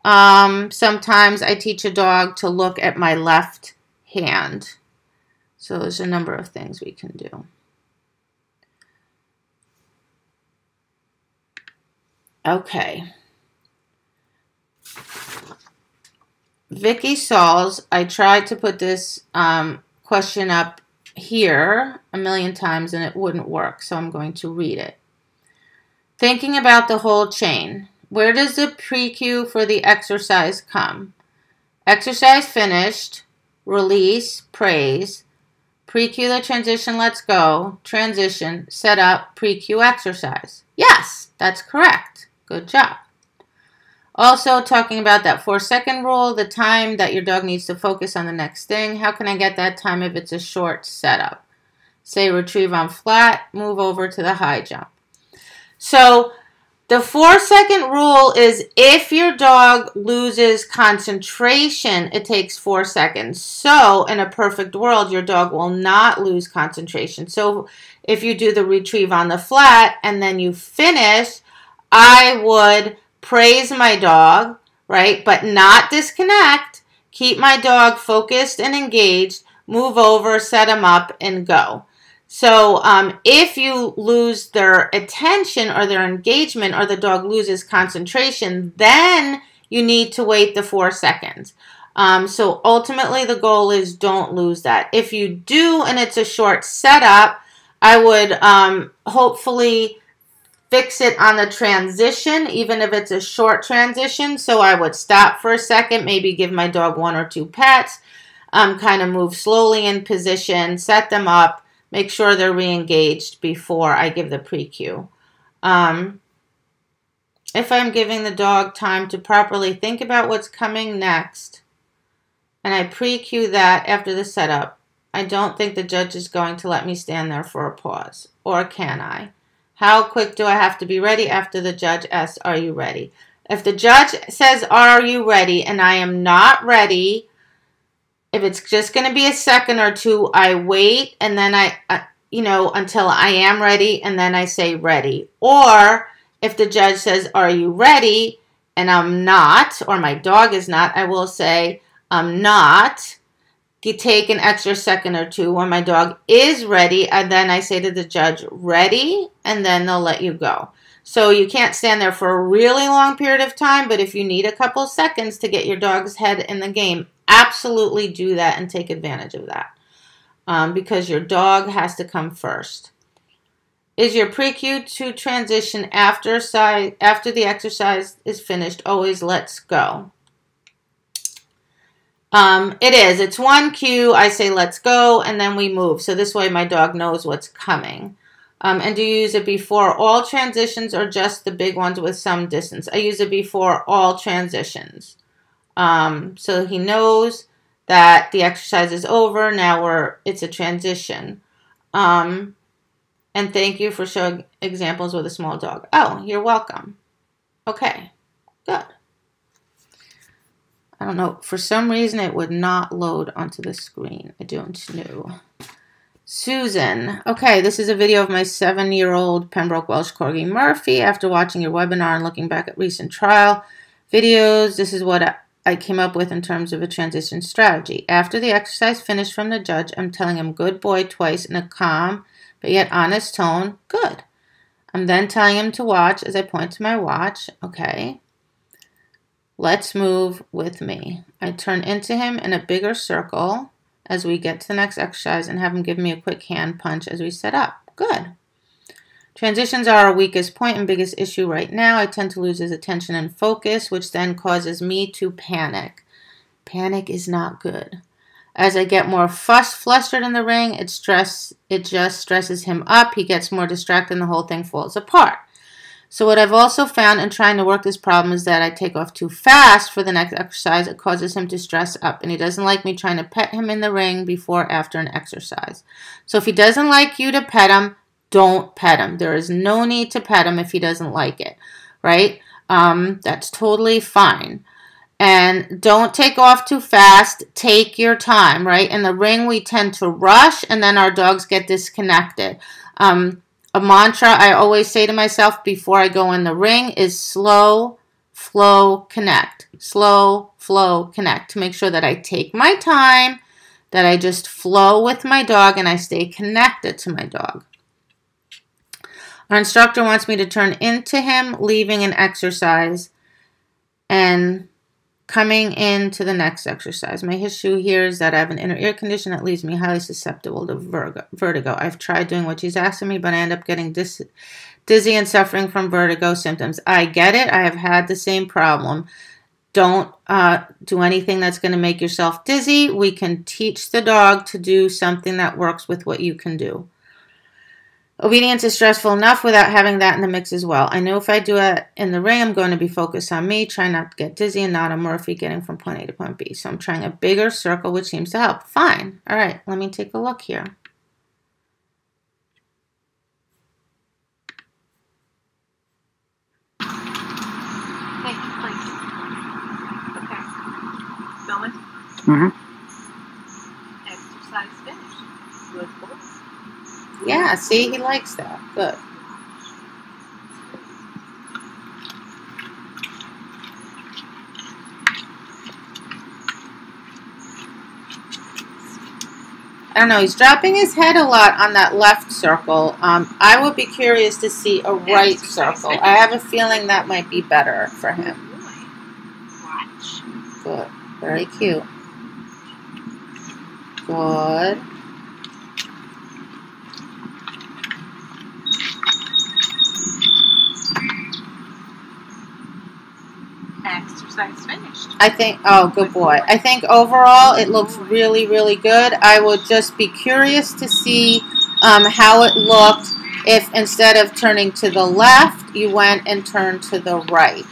Sometimes I teach a dog to look at my left hand. So there's a number of things we can do. Okay. Vicky Sauls, I tried to put this question up here a million times and it wouldn't work, so I'm going to read it. Thinking about the whole chain, where does the pre-cue for the exercise come? Exercise finished, release, praise, pre-cue the transition, let's go, transition, set up, pre-cue exercise. Yes, that's correct. Good job. Also, talking about that 4-second rule, the time that your dog needs to focus on the next thing. How can I get that time if it's a short setup? Say retrieve on flat, move over to the high jump. So the 4-second rule is if your dog loses concentration, it takes 4 seconds. So in a perfect world, your dog will not lose concentration. So if you do the retrieve on the flat and then you finish, I would praise my dog, right? But not disconnect. Keep my dog focused and engaged. Move over, set him up, and go. So if you lose their attention or their engagement or the dog loses concentration, then you need to wait the 4 seconds. So ultimately the goal is don't lose that. If you do and it's a short setup, I would hopefully fix it on the transition, even if it's a short transition. So I would stop for a second, maybe give my dog 1 or 2 pets, kind of move slowly in position, set them up, make sure they're re-engaged before I give the pre-cue. If I'm giving the dog time to properly think about what's coming next, and I pre-cue that after the setup, I don't think the judge is going to let me stand there for a pause. Or can I? How quick do I have to be ready after the judge asks, are you ready? If the judge says, are you ready, and I am not ready, if it's just going to be a second or two, I wait and then until I am ready and then I say ready. Or if the judge says, are you ready? And I'm not, or my dog is not, I will say, I'm not. You take an extra second or two when my dog is ready, and then I say to the judge, ready, and then they'll let you go. So you can't stand there for a really long period of time, but if you need a couple seconds to get your dog's head in the game, absolutely do that and take advantage of that because your dog has to come first. Is your pre-cue to transition after the exercise is finished always let's go? It is. It's 1 cue. I say let's go, and then we move. So this way my dog knows what's coming. And do you use it before all transitions or just the big ones with some distance? I use it before all transitions. So he knows that the exercise is over. Now it's a transition. And thank you for showing examples with a small dog. Oh, you're welcome. Okay, good. I don't know. For some reason, it would not load onto the screen. I don't know. Susan. Okay, this is a video of my 7-year-old Pembroke Welsh Corgi Murphy. After watching your webinar and looking back at recent trial videos, this is what I came up with in terms of a transition strategy. After the exercise finished from the judge, I'm telling him good boy twice in a calm but yet honest tone. Good. I'm then telling him to watch as I point to my watch. Okay. Let's move with me. I turn into him in a bigger circle as we get to the next exercise and have him give me a quick hand punch as we set up. Good. Transitions are our weakest point and biggest issue right now. I tend to lose his attention and focus, which then causes me to panic. Panic is not good. As I get more flustered in the ring, it just stresses him up. He gets more distracted and the whole thing falls apart. So what I've also found in trying to work this problem is that I take off too fast for the next exercise. It causes him to stress up, and he doesn't like me trying to pet him in the ring before or after an exercise. So if he doesn't like you to pet him, don't pet him. There is no need to pet him if he doesn't like it, right? That's totally fine. And don't take off too fast. Take your time, right? In the ring, we tend to rush, and then our dogs get disconnected. A mantra I always say to myself before I go in the ring is slow, flow, connect. Slow, flow, connect. To make sure that I take my time, that I just flow with my dog, and I stay connected to my dog. Our instructor wants me to turn into him, leaving an exercise, and coming into the next exercise. My issue here is that I have an inner ear condition that leaves me highly susceptible to vertigo. I've tried doing what she's asking me, but I end up getting dizzy and suffering from vertigo symptoms. I get it. I have had the same problem. Don't do anything that's going to make yourself dizzy. We can teach the dog to do something that works with what you can do. Obedience is stressful enough without having that in the mix as well. I know if I do it in the ring, I'm going to be focused on me, trying not to get dizzy and not on Murphy getting from point A to point B. So I'm trying a bigger circle, which seems to help. Fine. All right, let me take a look here. Thank you, please. Okay. Filming? Exercise finished. Good boy. Yeah, see, he likes that. Good. I don't know, he's dropping his head a lot on that left circle. I would be curious to see a right circle. I have a feeling that might be better for him. Watch. Good. Very cute. Good. Exercise finished. I think, oh, good boy. I think overall it looks really, really good. I would just be curious to see how it looked if instead of turning to the left, you went and turned to the right.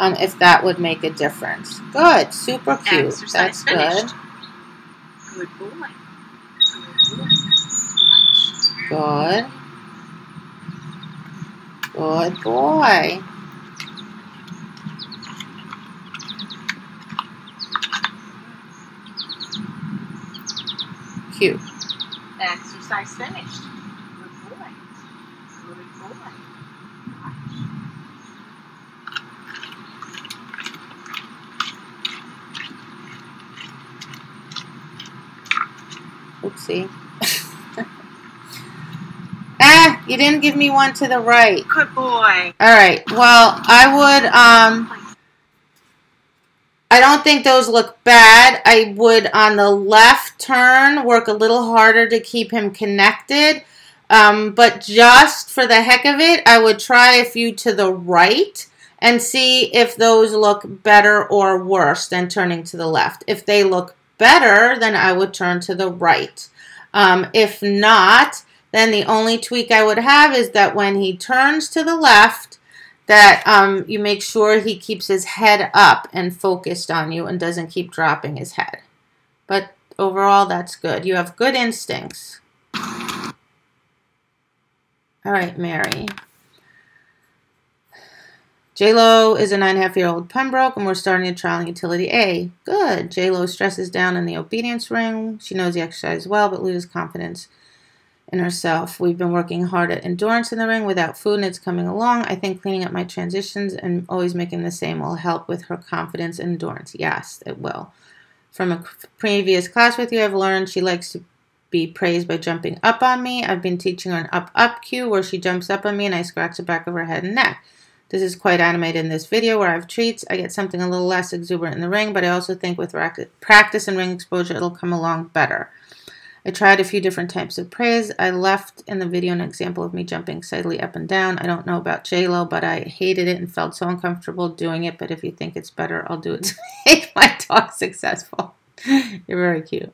If that would make a difference. Good. Super cute. Exercise That's good. finished. Good boy. Good boy. Watch. Good. Good boy. Cute. Exercise finished. Good boy. Good boy. Watch. Oopsie. Ah, you didn't give me one to the right. Good boy. All right. Well, I would, I don't think those look bad. I would, on the left turn, work a little harder to keep him connected. But just for the heck of it, I would try a few to the right and see if those look better or worse than turning to the left. If they look better, then I would turn to the right. If not, then the only tweak I would have is that when he turns to the left, that you make sure he keeps his head up and focused on you and doesn't keep dropping his head. But overall, that's good. You have good instincts. All right, Mary. J-Lo is a 9.5-year-old Pembroke, and we're starting a trial in utility A. Good. J-Lo stresses down in the obedience ring. She knows the exercise well, but loses confidence in herself. We've been working hard at endurance in the ring without food, and it's coming along. I think cleaning up my transitions and always making the same will help with her confidence and endurance. Yes, it will. From a previous class with you, I've learned she likes to be praised by jumping up on me. I've been teaching her an up-up cue where she jumps up on me and I scratch the back of her head and neck. This is quite animated in this video where I have treats. I get something a little less exuberant in the ring, but I also think with practice and ring exposure, it'll come along better. I tried a few different types of praise. I left in the video an example of me jumping excitedly up and down. I don't know about J-Lo, but I hated it and felt so uncomfortable doing it. But if you think it's better, I'll do it to make my dog successful. You're very cute.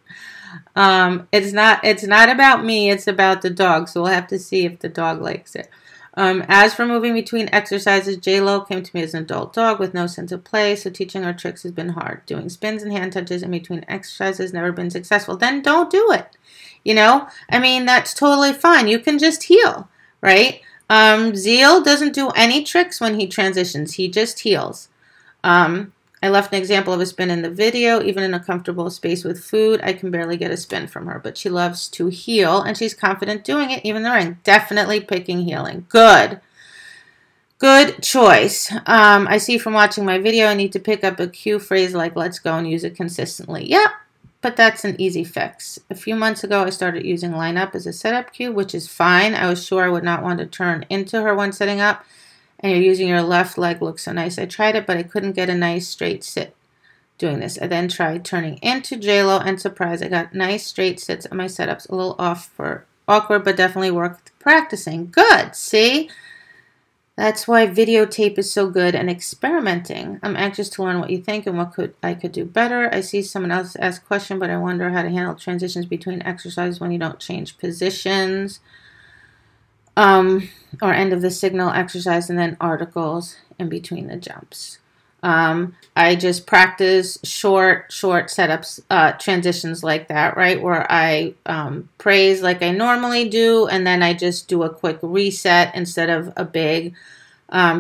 It's not about me. It's about the dog. So we'll have to see if the dog likes it. As for moving between exercises, J-Lo came to me as an adult dog with no sense of play, so teaching her tricks has been hard. Doing spins and hand touches in between exercises has never been successful. Then don't do it. You know, I mean, that's totally fine. You can just heel, right? Zeal doesn't do any tricks when he transitions. He just heels. I left an example of a spin in the video. Even in a comfortable space with food, I can barely get a spin from her. But she loves to heel, and she's confident doing it, even in the ring. Definitely picking heeling. Good. Good choice. I see from watching my video I need to pick up a cue phrase like let's go and use it consistently. Yep, but that's an easy fix. A few months ago, I started using line up as a setup cue, which is fine. I was sure I would not want to turn into her when setting up. And you're using your left leg looks so nice. I tried it, but I couldn't get a nice straight sit doing this. I then tried turning into J-Lo, and surprise, I got nice straight sits on my setups. A little awkward, but definitely worth practicing. Good, see? That's why videotape is so good and experimenting. I'm anxious to learn what you think and what I could do better. I see someone else ask a question, but I wonder how to handle transitions between exercises when you don't change positions. Or end of the signal exercise and then articles in between the jumps. I just practice short setups, transitions like that, right? Where I praise like I normally do, and then I just do a quick reset instead of a big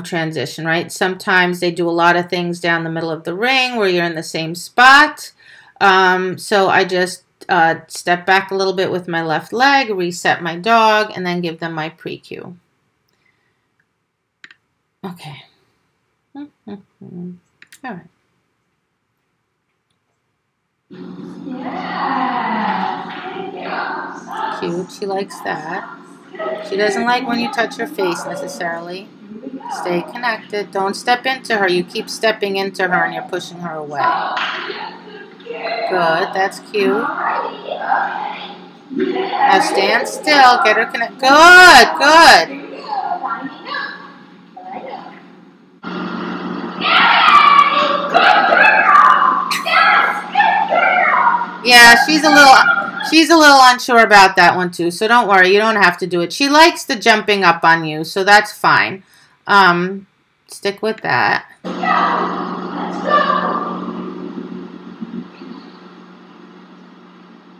transition, right? Sometimes they do a lot of things down the middle of the ring where you're in the same spot. So I just step back a little bit with my left leg, reset my dog, and then give them my pre-cue. Okay. All right. Cute. She likes that. She doesn't like when you touch her face necessarily. Stay connected. Don't step into her. You keep stepping into her and you're pushing her away. Good. That's cute. Now stand still. Get her connected. Good. Good. Yeah, she's a little unsure about that one too. So don't worry. You don't have to do it. She likes the jumping up on you, so that's fine. Stick with that.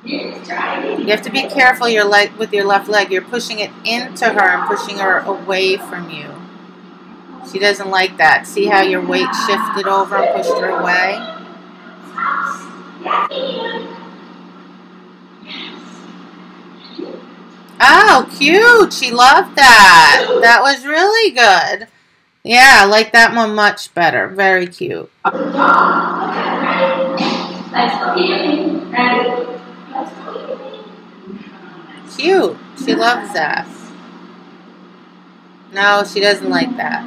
You have to be careful with your left leg. You're pushing it into her and pushing her away from you. She doesn't like that. See how your weight shifted over and pushed her away? Oh, cute. She loved that. That was really good. Yeah, I like that one much better. Very cute. Cute. She loves that. No, she doesn't like that.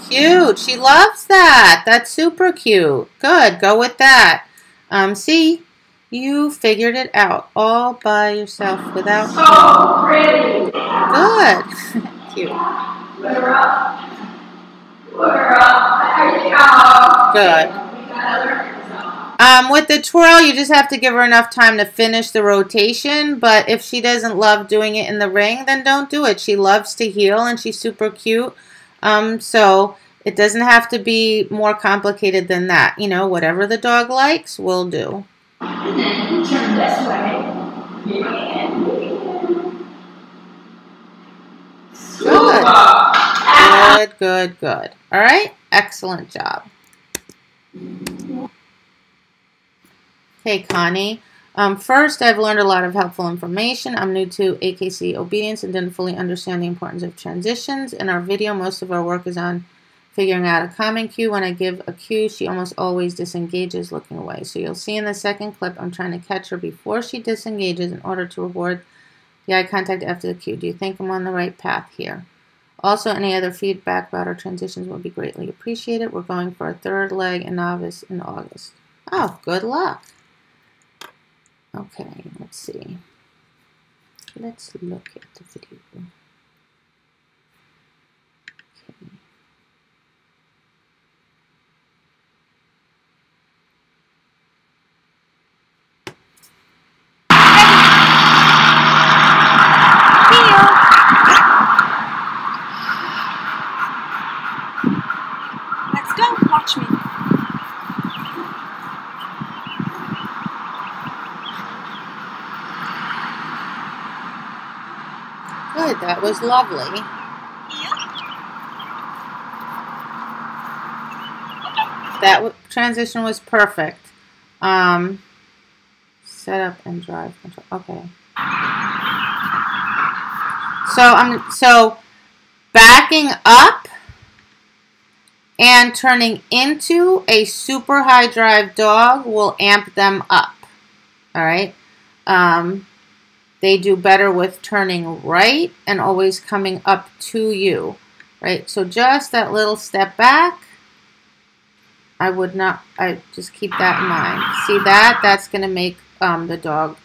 Cute. She loves that. That's super cute. Good. Go with that. See, you figured it out all by yourself without. So pretty. Good. Cute. Good. With the twirl, you just have to give her enough time to finish the rotation. But if she doesn't love doing it in the ring, then don't do it. She loves to heel, and she's super cute. So it doesn't have to be more complicated than that. You know, whatever the dog likes, we'll do. And then turn this way. Good. Good, good. All right. Excellent job. Hey, Connie. First, I've learned a lot of helpful information. I'm new to AKC obedience and didn't fully understand the importance of transitions. In our video, most of our work is on figuring out a calming cue. When I give a cue, she almost always disengages, looking away. So you'll see in the second clip, I'm trying to catch her before she disengages in order to reward the eye contact after the cue. Do you think I'm on the right path here? Also, any other feedback about our transitions would be greatly appreciated. We're going for a third leg and novice in August. Oh, good luck. Okay, let's see. Let's look at the video. Okay. Good. That was lovely. That transition was perfect. Set up and drive control. Okay. So backing up and turning into a super high drive dog will amp them up. All right. They do better with turning right and always coming up to you. Right. So just that little step back. I just keep that in mind. See that? That's going to make the dog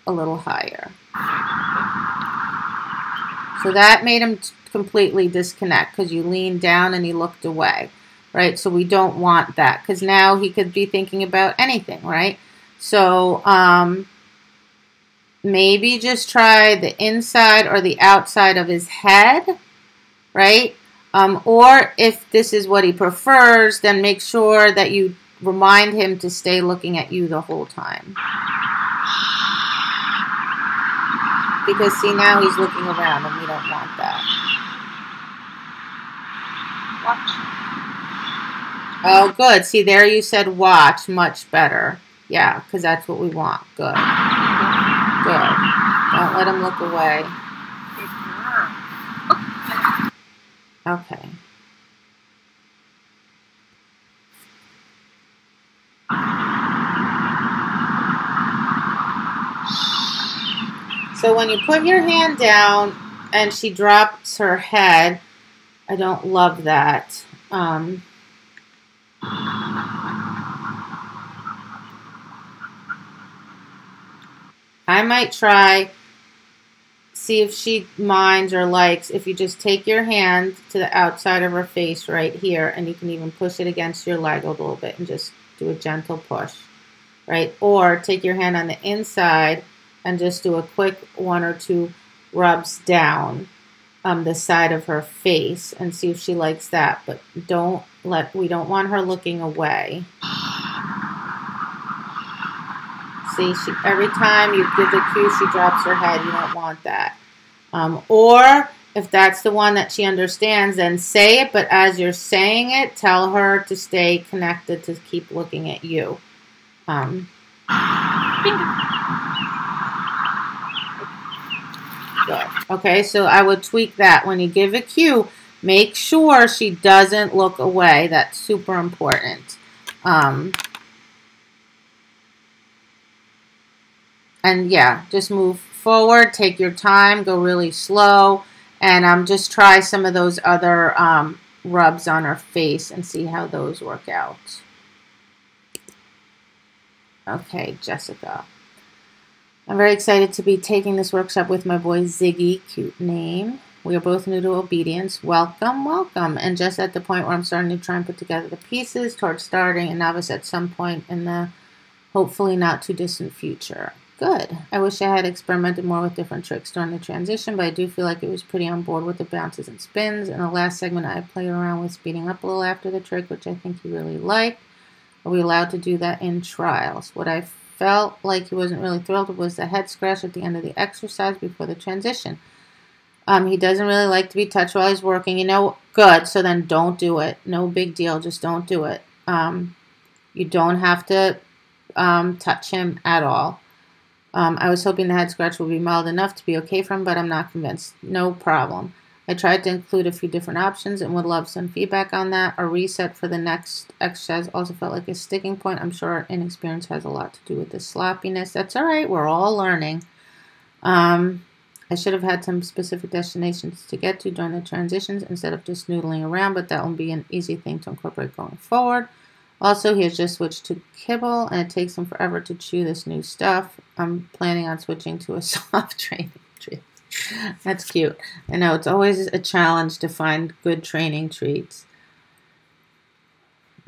a little higher. So that made him completely disconnect because you leaned down and he looked away, right? So we don't want that because now he could be thinking about anything, right? So maybe just try the inside or the outside of his head, right? Or if this is what he prefers, then make sure that you remind him to stay looking at you the whole time. Because see, now he's looking around and we don't want that. Watch. Oh, good. See, there you said watch. Much better. Yeah, because that's what we want. Good. Good. Don't let him look away. Okay. So when you put your hand down and she drops her head, I don't love that. I might try, see if she minds or likes if you just take your hand to the outside of her face right here, and you can even push it against your leg a little bit and just do a gentle push, right? Or take your hand on the inside and just do a quick 1 or 2 rubs down the side of her face and see if she likes that. But we don't want her looking away. See, every time you give the cue, she drops her head. You don't want that. Or if that's the one that she understands, then say it. But as you're saying it, tell her to stay connected, to keep looking at you. Good. Okay, so I would tweak that. When you give a cue, make sure she doesn't look away. That's super important. And yeah, just move forward, take your time, go really slow, and just try some of those other rubs on her face and see how those work out. Okay, Jessica. I'm very excited to be taking this workshop with my boy Ziggy, cute name. We are both new to obedience. Welcome, welcome. And just at the point where I'm starting to try and put together the pieces towards starting a novice at some point in the hopefully not too distant future. Good. I wish I had experimented more with different tricks during the transition, but I do feel like it was pretty on board with the bounces and spins. In the last segment, I played around with speeding up a little after the trick, which I think he really liked. Are we allowed to do that in trials? What I felt like he wasn't really thrilled with was the head scratch at the end of the exercise before the transition. He doesn't really like to be touched while he's working. You know, good. So then don't do it. No big deal. Just don't do it. You don't have to touch him at all. I was hoping the head scratch would be mild enough to be okay for him, but I'm not convinced. No problem. I tried to include a few different options and would love some feedback on that. A reset for the next exercise also felt like a sticking point. I'm sure inexperience has a lot to do with the sloppiness. That's all right. We're all learning. I should have had some specific destinations to get to during the transitions instead of just noodling around, but that will be an easy thing to incorporate going forward. Also, he has just switched to kibble, and it takes him forever to chew this new stuff. I'm planning on switching to a soft training treat. That's cute. I know, it's always a challenge to find good training treats.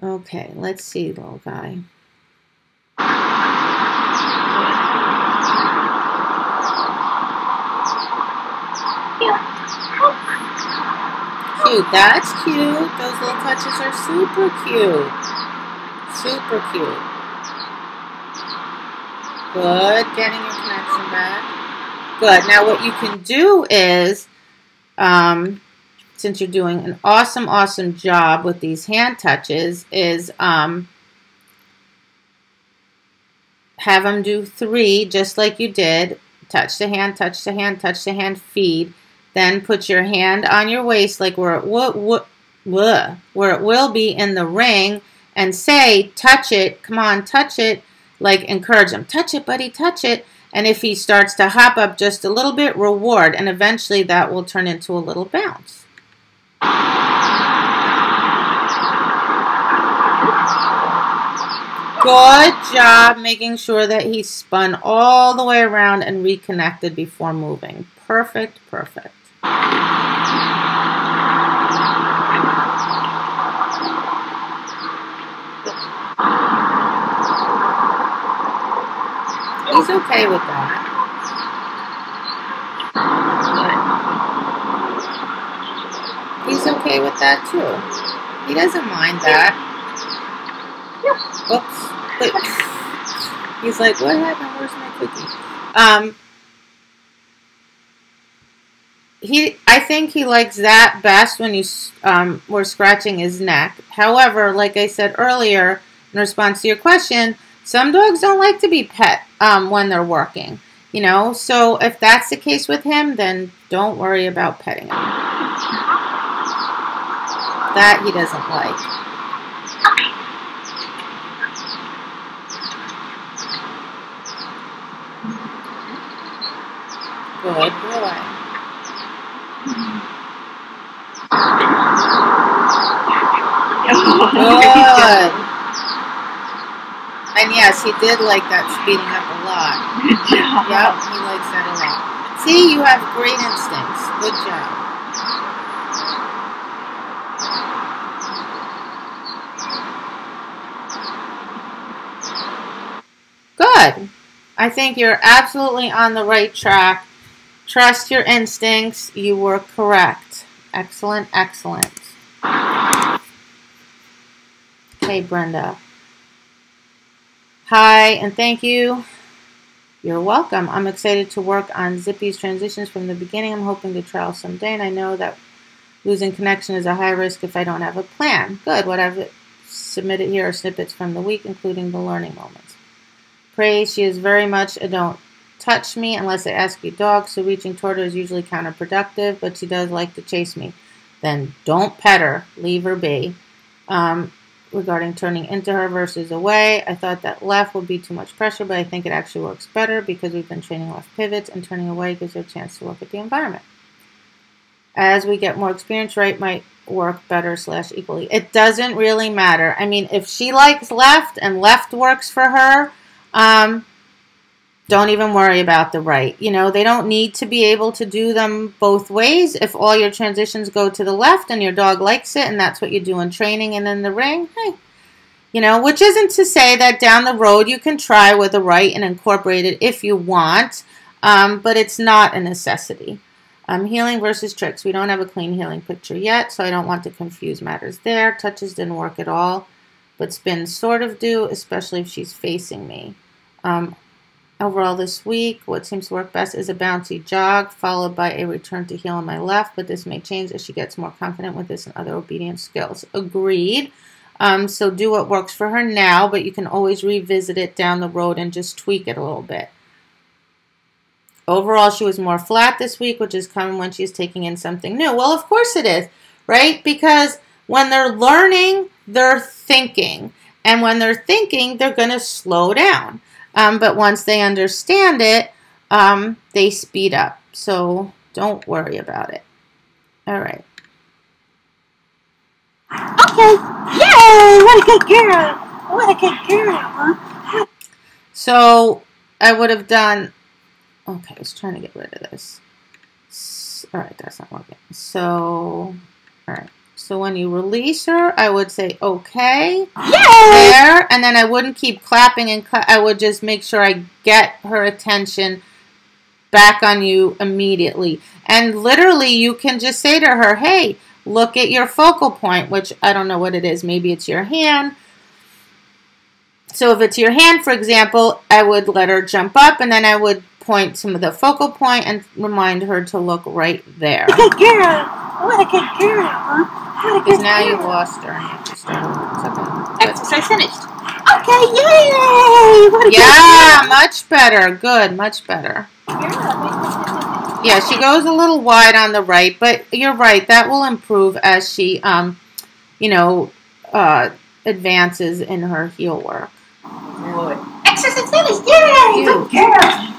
Okay, let's see, little guy. Cute, that's cute. Those little touches are super cute. Super cute. Good, getting your connection back. Good. Now what you can do is since you're doing an awesome, awesome job with these hand touches, is have them do 3, just like you did. Touch the hand, touch the hand, touch the hand, feed. Then put your hand on your waist, like where it will be in the ring, and say, touch it, come on, touch it. Like, encourage him, touch it, buddy, touch it. And if he starts to hop up just a little bit, reward, and eventually that will turn into a little bounce. Good job making sure that he spun all the way around and reconnected before moving. Perfect, perfect. He's okay with that. He's okay with that too. He doesn't mind that. Oops. He's like, what happened? Where's my cookie? I think he likes that best when you were scratching his neck. However, like I said earlier, in response to your question, some dogs don't like to be pet when they're working. You know, so if that's the case with him, then don't worry about petting him. That he doesn't like. Good boy. Good. And yes, he did like that speeding up a lot. Yep, he likes that a lot. See, you have great instincts. Good job. Good. I think you're absolutely on the right track. Trust your instincts. You were correct. Excellent, excellent. Hey, Brenda. Hi, and thank you. You're welcome. I'm excited to work on Zippy's transitions from the beginning. I'm hoping to trial someday, and I know that losing connection is a high risk if I don't have a plan. Good. What I've submitted here are snippets from the week, including the learning moments. Praise. She is very much a don't touch me unless I ask you dog, so reaching toward her is usually counterproductive, but she does like to chase me. Then don't pet her. Leave her be. Regarding turning into her versus away, I thought that left would be too much pressure, but I think it actually works better because we've been training left pivots, and turning away gives her a chance to look at the environment. As we get more experience, right might work better / equally. It doesn't really matter. I mean, if she likes left and left works for her, don't even worry about the right. You know, they don't need to be able to do them both ways. If all your transitions go to the left and your dog likes it and that's what you do in training and in the ring, hey, you know, which isn't to say that down the road you can try with the right and incorporate it if you want, but it's not a necessity. Healing versus tricks. We don't have a clean healing picture yet, so I don't want to confuse matters there. Touches didn't work at all, but spins sort of do, especially if she's facing me. Overall this week, what seems to work best is a bouncy jog, followed by a return to heel on my left, but this may change as she gets more confident with this and other obedience skills. Agreed. So do what works for her now, but you can always revisit it down the road and just tweak it a little bit. Overall, she was more flat this week, which is common when she's taking in something new. Well, of course it is, right? Because when they're learning, they're thinking. And when they're thinking, they're going to slow down. But once they understand it, they speed up. So don't worry about it. All right. Okay. Yay! What a good girl. What a good girl, huh? So I would have done... Okay, I was trying to get rid of this. All right, that's not working. So, all right. So when you release her, I would say, okay, Yay! there. And then I wouldn't keep clapping and I would just make sure I get her attention back on you immediately. And literally, you can just say to her, hey, look at your focal point, which I don't know what it is. Maybe it's your hand. So if it's your hand, for example, I would let her jump up and then I would point some of the focal point and remind her to look right there. What a good girl. What a good girl, huh? What a Because good now girl. you've lost her and you have to start over. It's okay. Exercise finished. Okay, yay! What a Yeah, much better. Good, much better. good girl. Yeah, she goes a little wide on the right, but you're right. That will improve as she, you know, advances in her heel work. Good. Exercise finished. Yay! Good girl.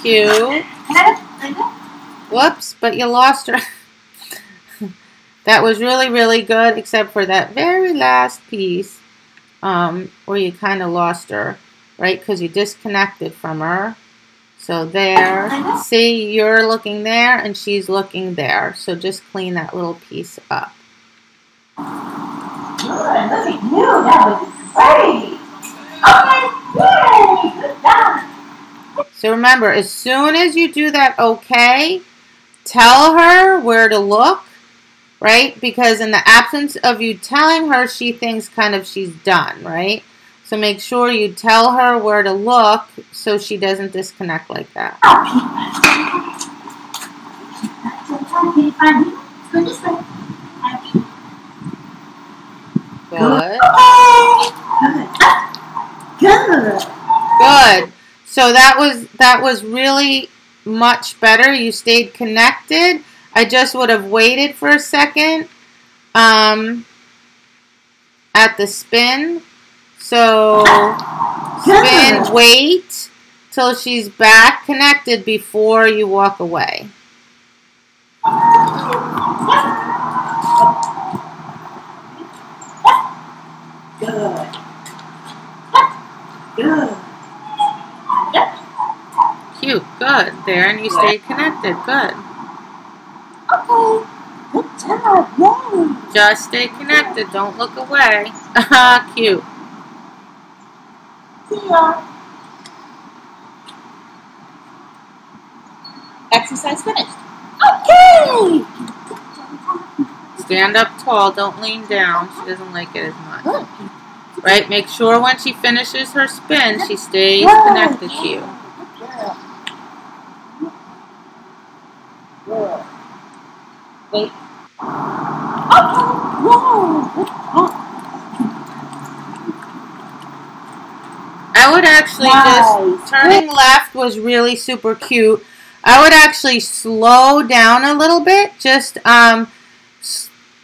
Cute. Whoops, but you lost her. That was really, really good, except for that very last piece where you kind of lost her, right? Because you disconnected from her. So there. See, you're looking there and she's looking there. So just clean that little piece up. Good. Look at you. That was great. Okay. Yay. Good job. So remember, as soon as you do that okay, tell her where to look, right? Because in the absence of you telling her, she thinks kind of she's done, right? So make sure you tell her where to look so she doesn't disconnect like that. Good. Good. Good. So that was really much better. You stayed connected. I just would have waited for a second at the spin. So spin, wait till she's back connected before you walk away. Good. Good. Cute. Good. There, and you stayed connected. Good. Okay. Good job. Yay. Just stay connected. Don't look away. Cute. See ya. Exercise finished. Okay. Stand up tall. Don't lean down. She doesn't like it as much. Right? Make sure when she finishes her spin, she stays connected to you. Good. Wait. Okay. Whoa. I would actually just, turning left was really super cute. I would actually slow down a little bit. Just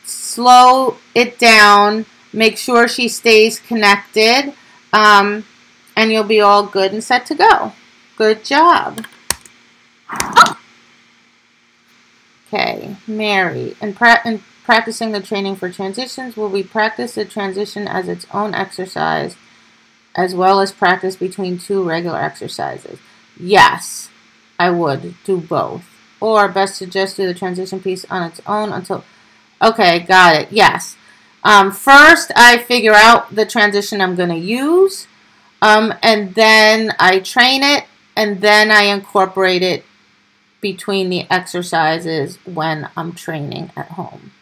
slow it down. Make sure she stays connected. And you'll be all good and set to go. Good job. Okay, Mary. In practicing the training for transitions, will we practice the transition as its own exercise as well as practice between two regular exercises? Yes, I would do both. Or best to just do the transition piece on its own until... Okay, got it. Yes. First, I figure out the transition I'm going to use, and then I train it, and then I incorporate it between the exercises when I'm training at home.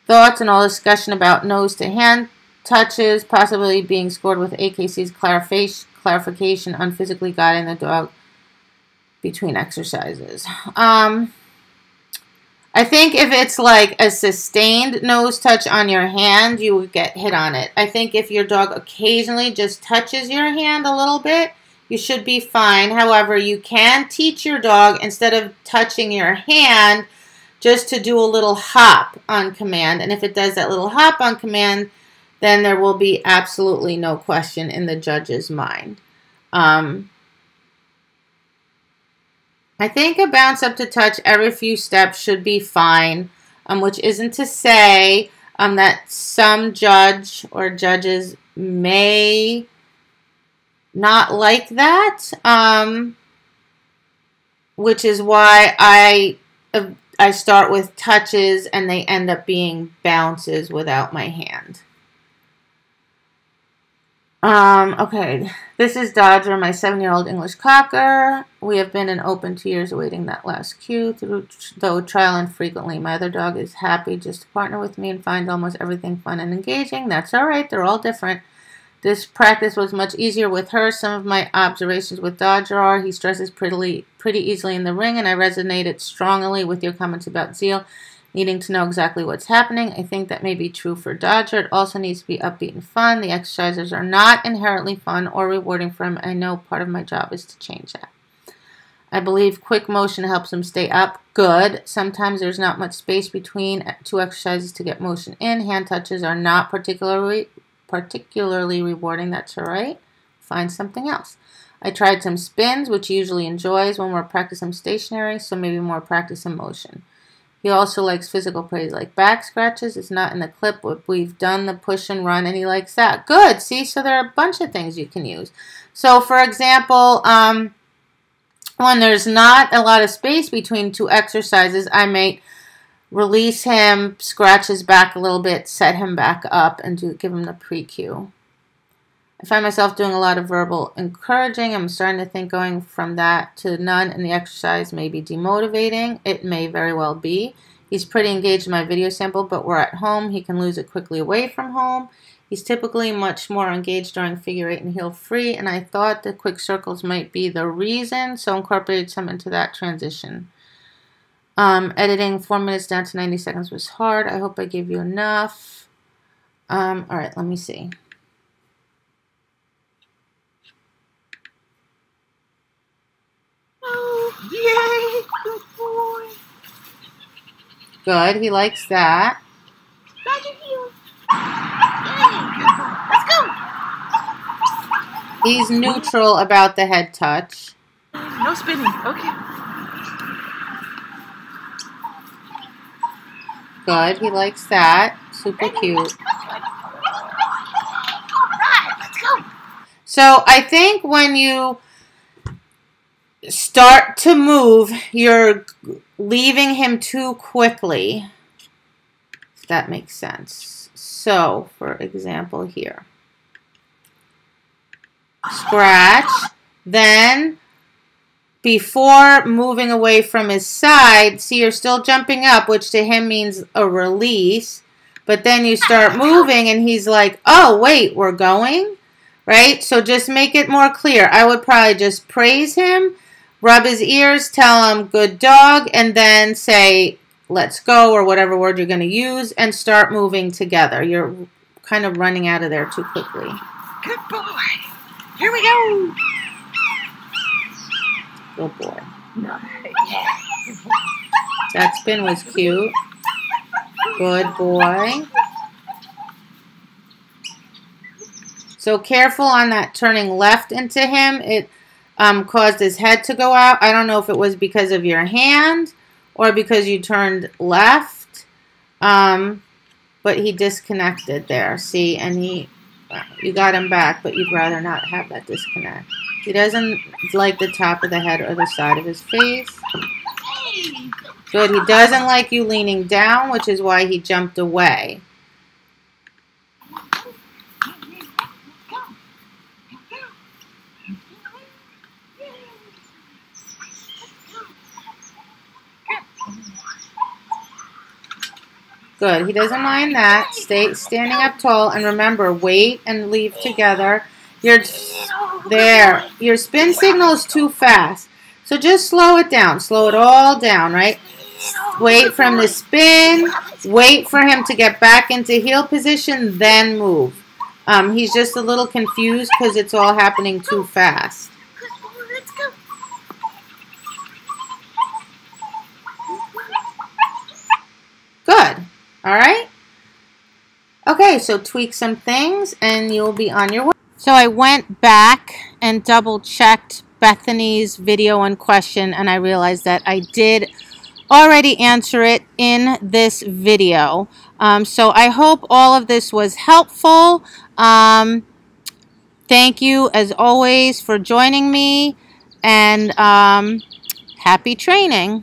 Thoughts and all discussion about nose to hand touches possibly being scored with AKC's clarification on physically guiding the dog between exercises. I think if it's like a sustained nose touch on your hand, you would get hit on it. I think if your dog occasionally just touches your hand a little bit, you should be fine. However, you can teach your dog, instead of touching your hand, just to do a little hop on command. And if it does that little hop on command, then there will be absolutely no question in the judge's mind. I think a bounce up to touch every few steps should be fine, which isn't to say that some judge or judges may not like that, which is why I start with touches and they end up being bounces without my hand. Okay, this is Dodger, my 7-year-old English Cocker. We have been in open 2 years awaiting that last cue, though trial and frequently. My other dog is happy just to partner with me and find almost everything fun and engaging. That's all right. They're all different. This practice was much easier with her. Some of my observations with Dodger are he stresses pretty easily in the ring, and I resonated strongly with your comments about Zeal needing to know exactly what's happening. I think that may be true for Dodger. It also needs to be upbeat and fun. The exercises are not inherently fun or rewarding for him. I know part of my job is to change that. I believe quick motion helps him stay up. Good. Sometimes there's not much space between two exercises to get motion in. Hand touches are not particularly rewarding. That's all right. Find something else. I tried some spins, which he usually enjoys when we're practicing stationary, so maybe more practice in motion. He also likes physical praise like back scratches. It's not in the clip, but we've done the push and run, and he likes that. Good. See, so there are a bunch of things you can use. So, for example, when there's not a lot of space between two exercises, I might release him, scratch his back a little bit, set him back up, and give him the pre-cue. I find myself doing a lot of verbal encouraging. I'm starting to think going from that to none in the exercise may be demotivating. It may very well be. He's pretty engaged in my video sample, but we're at home. He can lose it quickly away from home. He's typically much more engaged during figure 8 and heel free, and I thought the quick circles might be the reason, so incorporated some into that transition. Editing 4 minutes down to 90 seconds was hard. I hope I gave you enough. All right, let me see. Oh, yay! Good boy. Good, he likes that. Back in heel. Yay! Good boy. Let's go. He's neutral about the head touch. No spinning. Okay. Good, he likes that. Super cute. All right, let's go. So I think when you start to move, you're leaving him too quickly. If that makes sense. So, for example, here. Scratch. Then, before moving away from his side, see, you're still jumping up, which to him means a release. But then you start moving, and he's like, oh, wait, we're going? Right? So just make it more clear. I would probably just praise him, rub his ears, tell him, good dog, and then say, let's go, or whatever word you're going to use, and start moving together. You're kind of running out of there too quickly. Good boy. Here we go. Good boy. No. Yeah. That spin was cute. Good boy. So careful on that turning left into him. It caused his head to go out. I don't know if it was because of your hand or because you turned left. But he disconnected there. See, and you got him back, but you'd rather not have that disconnect. He doesn't like the top of the head or the side of his face. Good. He doesn't like you leaning down, which is why he jumped away. Good. He doesn't mind that. Stay standing up tall, and remember, wait and leave together. You're there. Your spin signal is too fast. So just slow it down. Slow it all down, right? Wait for him to spin. Wait for him to get back into heel position, then move. He's just a little confused because it's all happening too fast. Let's go. Good. All right? Okay, so tweak some things and you'll be on your way. So I went back and double-checked Bethany's video and question, and I realized that I did already answer it in this video. So I hope all of this was helpful. Thank you, as always, for joining me, and happy training.